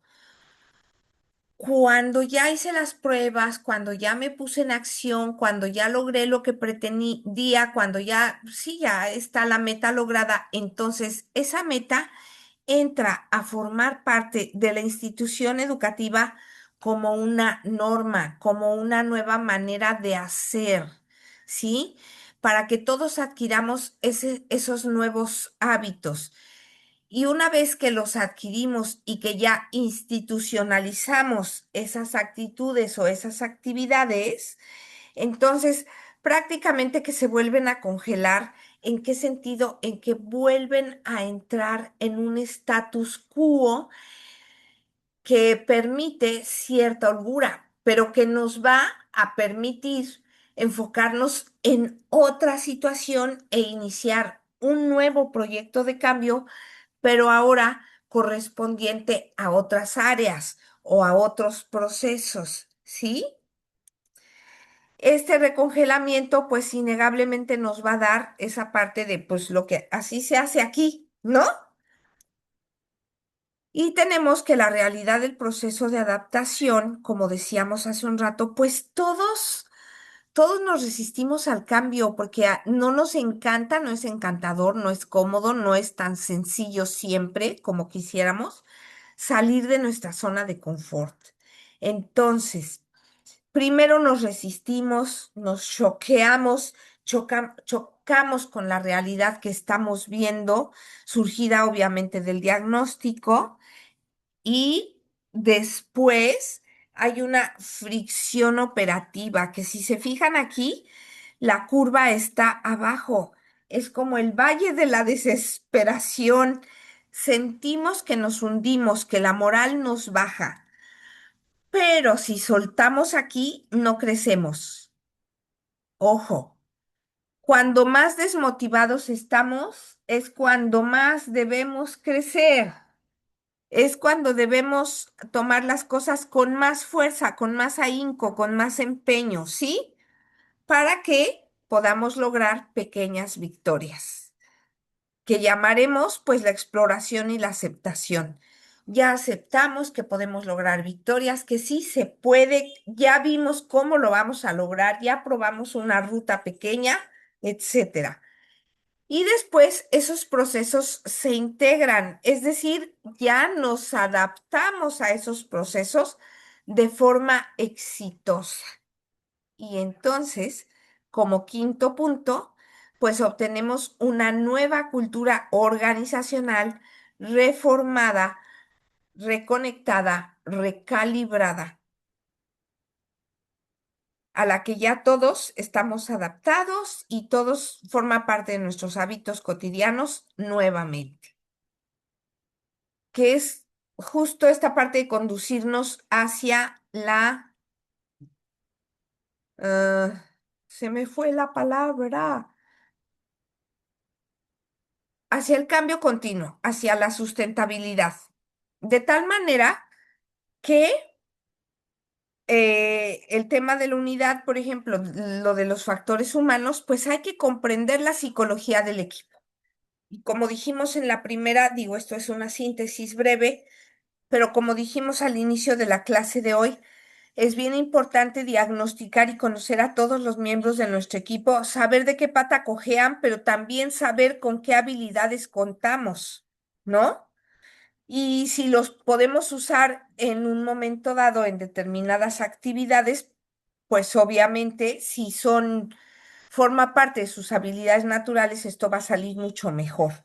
Cuando ya hice las pruebas, cuando ya me puse en acción, cuando ya logré lo que pretendía, cuando ya, sí, ya está la meta lograda, entonces esa meta entra a formar parte de la institución educativa como una norma, como una nueva manera de hacer, ¿sí? Para que todos adquiramos esos nuevos hábitos. Y una vez que los adquirimos y que ya institucionalizamos esas actitudes o esas actividades, entonces prácticamente que se vuelven a congelar. ¿En qué sentido? En que vuelven a entrar en un status quo que permite cierta holgura, pero que nos va a permitir enfocarnos en otra situación e iniciar un nuevo proyecto de cambio, pero ahora correspondiente a otras áreas o a otros procesos, ¿sí? Este recongelamiento, pues innegablemente nos va a dar esa parte de, pues lo que así se hace aquí, ¿no? Y tenemos que la realidad del proceso de adaptación, como decíamos hace un rato, pues todos nos resistimos al cambio porque no nos encanta, no es encantador, no es cómodo, no es tan sencillo siempre como quisiéramos salir de nuestra zona de confort. Entonces, primero nos resistimos, nos choqueamos, chocamos con la realidad que estamos viendo, surgida obviamente del diagnóstico, y después hay una fricción operativa, que si se fijan aquí, la curva está abajo. Es como el valle de la desesperación. Sentimos que nos hundimos, que la moral nos baja. Pero si soltamos aquí, no crecemos. Ojo, cuando más desmotivados estamos, es cuando más debemos crecer. Es cuando debemos tomar las cosas con más fuerza, con más ahínco, con más empeño, ¿sí? Para que podamos lograr pequeñas victorias, que llamaremos pues la exploración y la aceptación. Ya aceptamos que podemos lograr victorias, que sí se puede, ya vimos cómo lo vamos a lograr, ya probamos una ruta pequeña, etcétera. Y después esos procesos se integran, es decir, ya nos adaptamos a esos procesos de forma exitosa. Y entonces, como quinto punto, pues obtenemos una nueva cultura organizacional reformada, reconectada, recalibrada, a la que ya todos estamos adaptados y todos forma parte de nuestros hábitos cotidianos nuevamente, que es justo esta parte de conducirnos hacia eh, se me fue la palabra, hacia el cambio continuo, hacia la sustentabilidad, de tal manera que el tema de la unidad, por ejemplo, lo de los factores humanos, pues hay que comprender la psicología del equipo. Y como dijimos en la primera, digo, esto es una síntesis breve, pero como dijimos al inicio de la clase de hoy, es bien importante diagnosticar y conocer a todos los miembros de nuestro equipo, saber de qué pata cojean, pero también saber con qué habilidades contamos, ¿no? Y si los podemos usar en un momento dado en determinadas actividades, pues obviamente si forma parte de sus habilidades naturales, esto va a salir mucho mejor.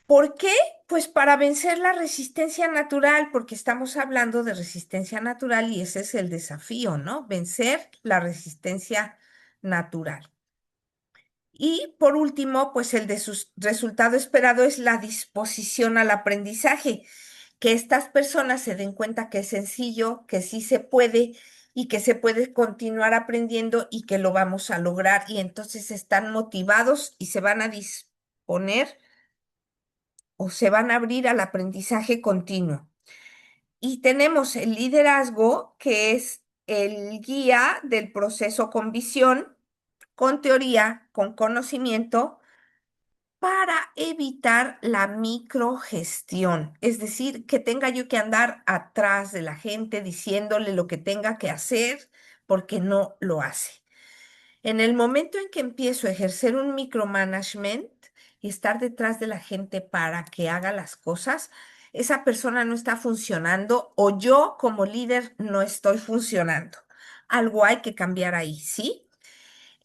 ¿Por qué? Pues para vencer la resistencia natural, porque estamos hablando de resistencia natural y ese es el desafío, ¿no? Vencer la resistencia natural. Y por último, pues el de su resultado esperado es la disposición al aprendizaje, que estas personas se den cuenta que es sencillo, que sí se puede y que se puede continuar aprendiendo y que lo vamos a lograr y entonces están motivados y se van a disponer o se van a abrir al aprendizaje continuo. Y tenemos el liderazgo, que es el guía del proceso con visión, con teoría, con conocimiento, para evitar la microgestión. Es decir, que tenga yo que andar atrás de la gente diciéndole lo que tenga que hacer porque no lo hace. En el momento en que empiezo a ejercer un micromanagement y estar detrás de la gente para que haga las cosas, esa persona no está funcionando o yo como líder no estoy funcionando. Algo hay que cambiar ahí, ¿sí?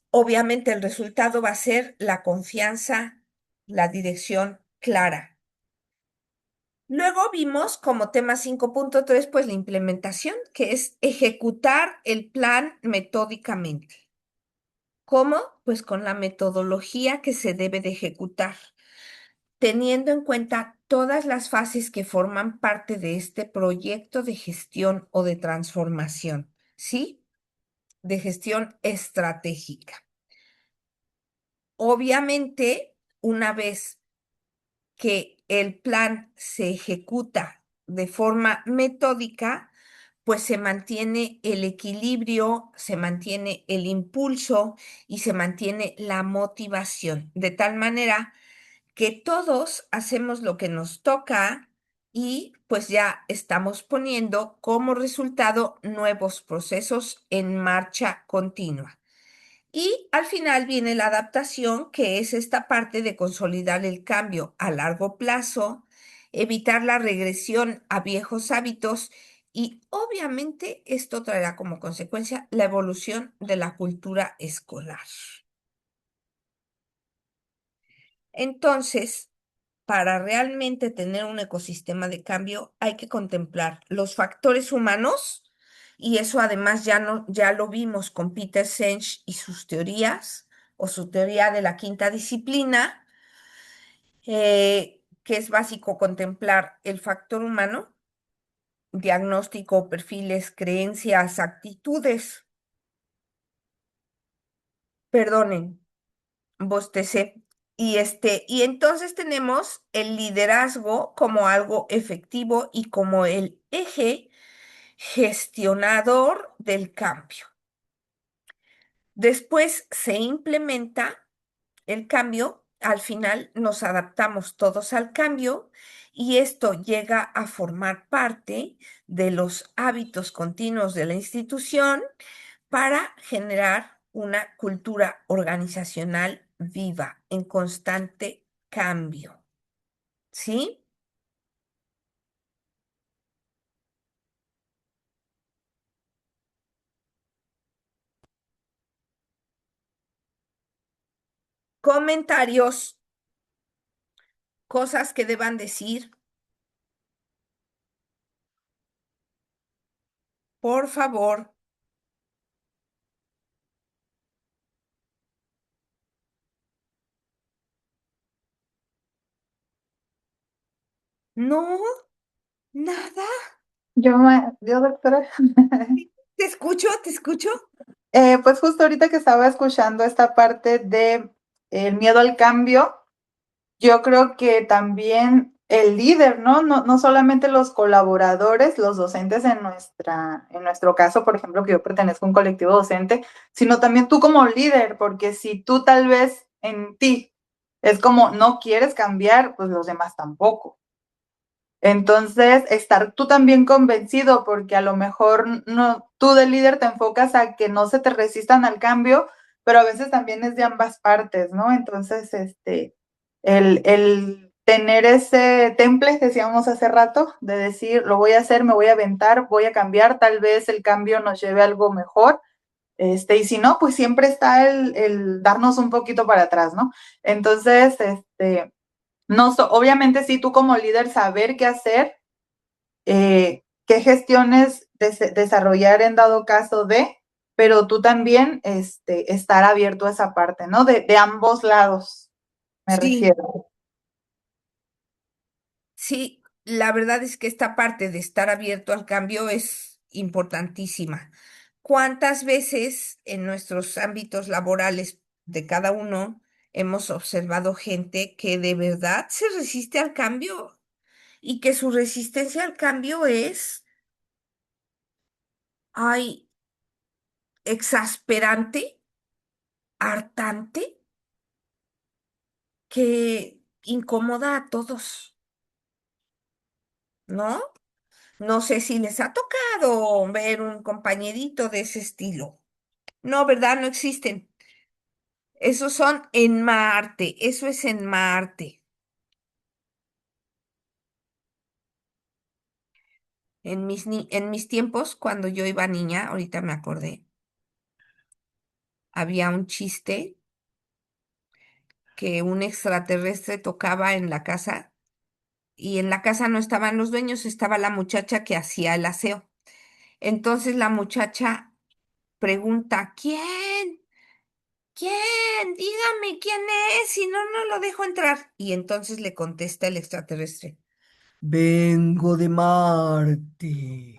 Obviamente el resultado va a ser la confianza, la dirección clara. Luego vimos como tema 5.3, pues la implementación, que es ejecutar el plan metódicamente. ¿Cómo? Pues con la metodología que se debe de ejecutar, teniendo en cuenta todas las fases que forman parte de este proyecto de gestión o de transformación, ¿sí? De gestión estratégica. Obviamente, una vez que el plan se ejecuta de forma metódica, pues se mantiene el equilibrio, se mantiene el impulso y se mantiene la motivación, de tal manera que todos hacemos lo que nos toca y pues ya estamos poniendo como resultado nuevos procesos en marcha continua. Y al final viene la adaptación, que es esta parte de consolidar el cambio a largo plazo, evitar la regresión a viejos hábitos y obviamente esto traerá como consecuencia la evolución de la cultura escolar. Entonces, para realmente tener un ecosistema de cambio hay que contemplar los factores humanos y eso además ya lo vimos con Peter Senge y sus teorías o su teoría de la quinta disciplina, que es básico contemplar el factor humano, diagnóstico, perfiles, creencias, actitudes. Perdonen, bostecé. Y entonces tenemos el liderazgo como algo efectivo y como el eje gestionador del cambio. Después se implementa el cambio, al final nos adaptamos todos al cambio y esto llega a formar parte de los hábitos continuos de la institución para generar una cultura organizacional viva, en constante cambio. ¿Sí? Comentarios, cosas que deban decir, por favor. No, nada. Yo, doctora, Te escucho, te escucho. pues justo ahorita que estaba escuchando esta parte de el miedo al cambio, yo creo que también el líder, ¿no? No solamente los colaboradores, los docentes en nuestro caso, por ejemplo, que yo pertenezco a un colectivo docente, sino también tú como líder, porque si tú tal vez en ti es como no quieres cambiar, pues los demás tampoco. Entonces, estar tú también convencido, porque a lo mejor no, tú de líder te enfocas a que no se te resistan al cambio, pero a veces también es de ambas partes, ¿no? Entonces, el tener ese temple, decíamos hace rato, de decir, lo voy a hacer, me voy a aventar, voy a cambiar, tal vez el cambio nos lleve a algo mejor, y si no, pues siempre está el darnos un poquito para atrás, ¿no? Entonces, no, obviamente sí, tú como líder saber qué hacer, qué gestiones desarrollar en dado caso de, pero tú también estar abierto a esa parte, ¿no? De ambos lados, me Sí, refiero. sí, la verdad es que esta parte de estar abierto al cambio es importantísima. ¿Cuántas veces en nuestros ámbitos laborales de cada uno hemos observado gente que de verdad se resiste al cambio y que su resistencia al cambio es, ay, exasperante, hartante, que incomoda a todos, ¿no? No sé si les ha tocado ver un compañerito de ese estilo. No, ¿verdad? No existen. Esos son en Marte, eso es en Marte. En mis tiempos, cuando yo iba niña, ahorita me acordé, había un chiste que un extraterrestre tocaba en la casa y en la casa no estaban los dueños, estaba la muchacha que hacía el aseo. Entonces la muchacha pregunta, ¿quién? ¿Quién? Dígame quién es, si no, no lo dejo entrar. Y entonces le contesta el extraterrestre, vengo de Marte.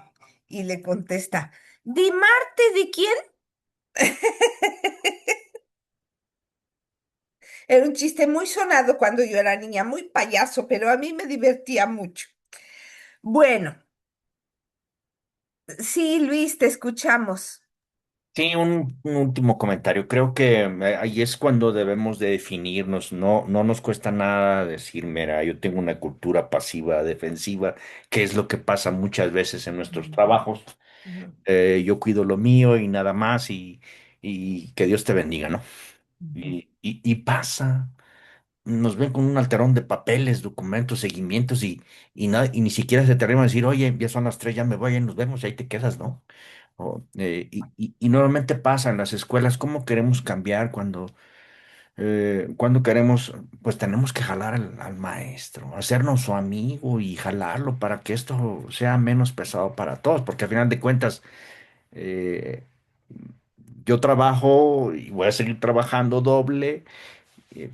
Y le contesta, ¿de Marte de quién? Era un chiste muy sonado cuando yo era niña, muy payaso, pero a mí me divertía mucho. Bueno, sí, Luis, te escuchamos. Sí, un último comentario. Creo que ahí es cuando debemos de definirnos. No nos cuesta nada decir, mira, yo tengo una cultura pasiva, defensiva, que es lo que pasa muchas veces en nuestros Ujú, trabajos. ujú, Yo cuido lo mío y nada más y que Dios te bendiga, ¿no? ujú. Y pasa, nos ven con un alterón de papeles, documentos, seguimientos nada, y ni siquiera se te arrima a decir, oye, ya son las 3, ya me voy, ahí nos vemos, y ahí te quedas, ¿no? Y normalmente pasa en las escuelas, ¿cómo queremos cambiar cuando queremos, pues tenemos que jalar al maestro, hacernos su amigo y jalarlo para que esto sea menos pesado para todos, porque al final de cuentas, eh, yo trabajo y voy a seguir trabajando doble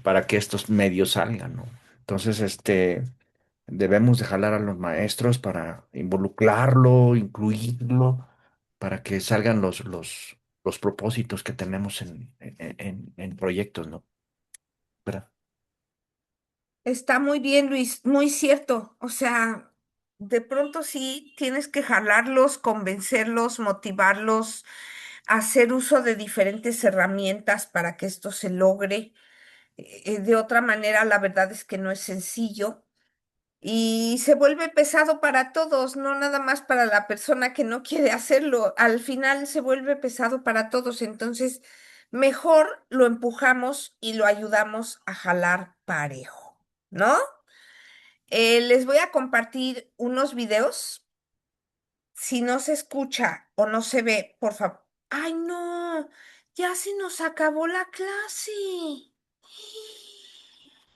para que estos medios salgan, ¿no? Entonces, debemos de jalar a los maestros para involucrarlo, incluirlo, para que salgan los propósitos que tenemos en proyectos, ¿no? ¿Verdad? Está muy bien, Luis, muy cierto. O sea, de pronto sí tienes que jalarlos, convencerlos, motivarlos, hacer uso de diferentes herramientas para que esto se logre. De otra manera, la verdad es que no es sencillo y se vuelve pesado para todos, no nada más para la persona que no quiere hacerlo. Al final se vuelve pesado para todos, entonces mejor lo empujamos y lo ayudamos a jalar parejo, ¿no? Les voy a compartir unos videos. Si no se escucha o no se ve, por favor. ¡Ay, no! Ya se nos acabó la clase.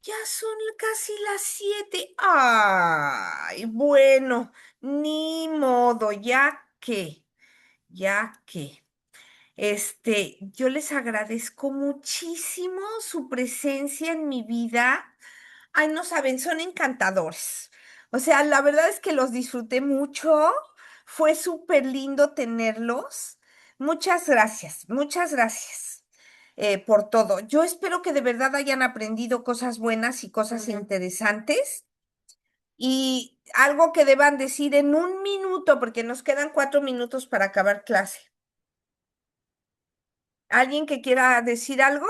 Ya son casi las 7. Ay, bueno, ni modo, ya que. Yo les agradezco muchísimo su presencia en mi vida. Ay, no saben, son encantadores. O sea, la verdad es que los disfruté mucho. Fue súper lindo tenerlos. Muchas gracias por todo. Yo espero que de verdad hayan aprendido cosas buenas y cosas interesantes. Y algo que deban decir en 1 minuto, porque nos quedan 4 minutos para acabar clase. ¿Alguien que quiera decir algo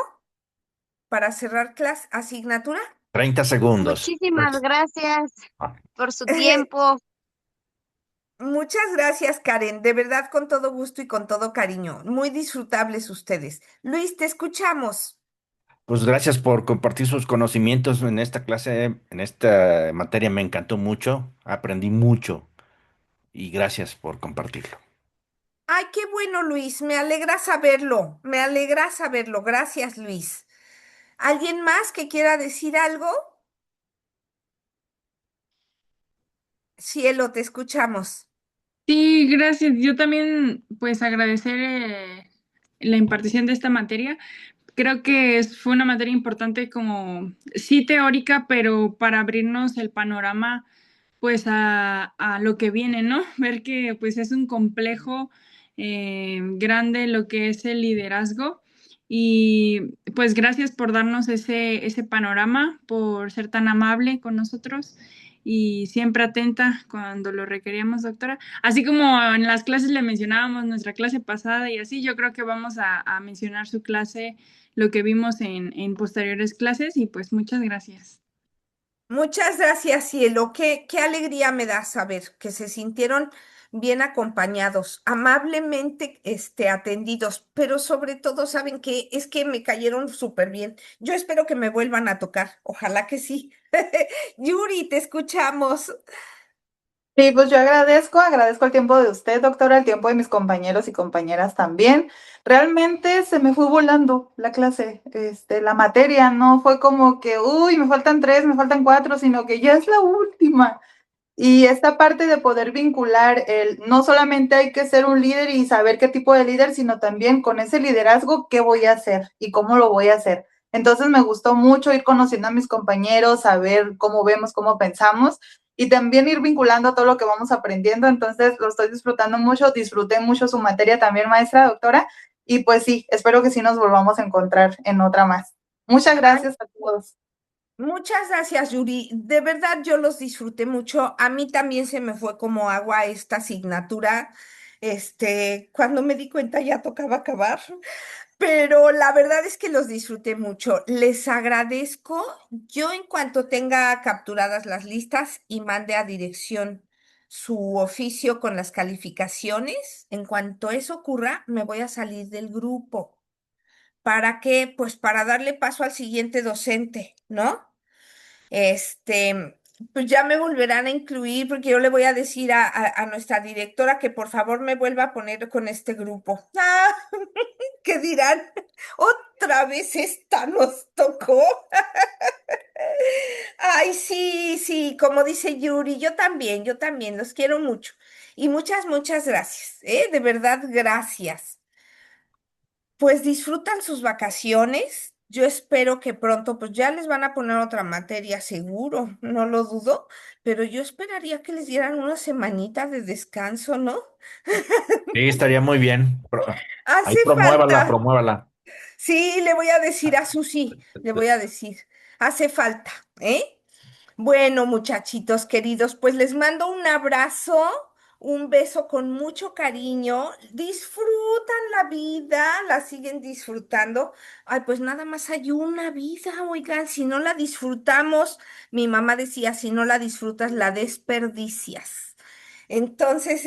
para cerrar clase, asignatura? 30 segundos. Muchísimas Pues, gracias ah, por su tiempo. Muchas gracias, Karen. De verdad, con todo gusto y con todo cariño. Muy disfrutables ustedes. Luis, te escuchamos. pues gracias por compartir sus conocimientos en esta clase, en esta materia. Me encantó mucho, aprendí mucho y gracias por compartirlo. Ay, qué bueno, Luis. Me alegra saberlo. Me alegra saberlo. Gracias, Luis. ¿Alguien más que quiera decir algo? Cielo, te escuchamos. Sí, gracias. Yo también, pues, agradecer la impartición de esta materia. Creo que fue una materia importante como, sí teórica, pero para abrirnos el panorama, pues, a lo que viene, ¿no? Ver que, pues, es un complejo grande lo que es el liderazgo. Y, pues, gracias por darnos ese panorama, por ser tan amable con nosotros y siempre atenta cuando lo requeríamos, doctora. Así como en las clases le mencionábamos nuestra clase pasada y así, yo creo que vamos a mencionar su clase, lo que vimos en posteriores clases y pues muchas gracias. Muchas gracias, Cielo. Qué alegría me da saber que se sintieron bien acompañados, amablemente, atendidos, pero sobre todo saben que es que me cayeron súper bien. Yo espero que me vuelvan a tocar. Ojalá que sí. Yuri, te escuchamos. Sí, pues yo agradezco el tiempo de usted, doctora, el tiempo de mis compañeros y compañeras también. Realmente se me fue volando la clase, la materia, no fue como que, uy, me faltan 3, me faltan 4, sino que ya es la última. Y esta parte de poder vincular no solamente hay que ser un líder y saber qué tipo de líder, sino también con ese liderazgo, qué voy a hacer y cómo lo voy a hacer. Entonces me gustó mucho ir conociendo a mis compañeros, saber cómo vemos, cómo pensamos y también ir vinculando todo lo que vamos aprendiendo. Entonces lo estoy disfrutando mucho, disfruté mucho su materia también, maestra, doctora. Y pues sí, espero que sí nos volvamos a encontrar en otra más. Muchas gracias a todos. Muchas gracias, Yuri. De verdad, yo los disfruté mucho. A mí también se me fue como agua esta asignatura. Cuando me di cuenta ya tocaba acabar, pero la verdad es que los disfruté mucho. Les agradezco. Yo en cuanto tenga capturadas las listas y mande a dirección su oficio con las calificaciones, en cuanto eso ocurra, me voy a salir del grupo. ¿Para qué? Pues para darle paso al siguiente docente, ¿no? Pues ya me volverán a incluir porque yo le voy a decir a nuestra directora que por favor me vuelva a poner con este grupo. Ah, ¿qué dirán? Otra vez esta nos tocó. Ay, sí, sí, como dice Yuri, yo también, los quiero mucho. Y muchas, muchas gracias, ¿eh? De verdad, gracias. Pues disfrutan sus vacaciones. Yo espero que pronto, pues ya les van a poner otra materia, seguro, no lo dudo, pero yo esperaría que les dieran una semanita de descanso, ¿no? Sí, estaría muy bien. Ahí Hace promuévala, falta. promuévala. Sí, le voy a decir a Susi, le voy a decir, hace falta, ¿eh? Bueno, muchachitos queridos, pues les mando un abrazo, un beso con mucho cariño. Disfrutan la vida, la siguen disfrutando. Ay, pues nada más hay una vida, oigan, si no la disfrutamos, mi mamá decía, si no la disfrutas, la desperdicias. Entonces,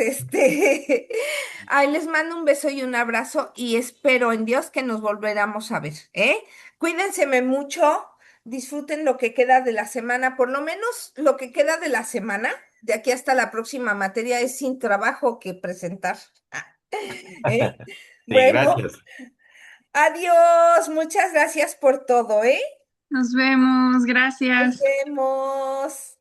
ay, les mando un beso y un abrazo y espero en Dios que nos volveramos a ver, ¿eh? Cuídenseme mucho. Disfruten lo que queda de la semana, por lo menos lo que queda de la semana, de aquí hasta la próxima materia es sin trabajo que presentar. ¿Eh? Sí, Bueno, gracias. adiós, muchas gracias por todo, ¿eh? Nos vemos, Nos gracias. vemos.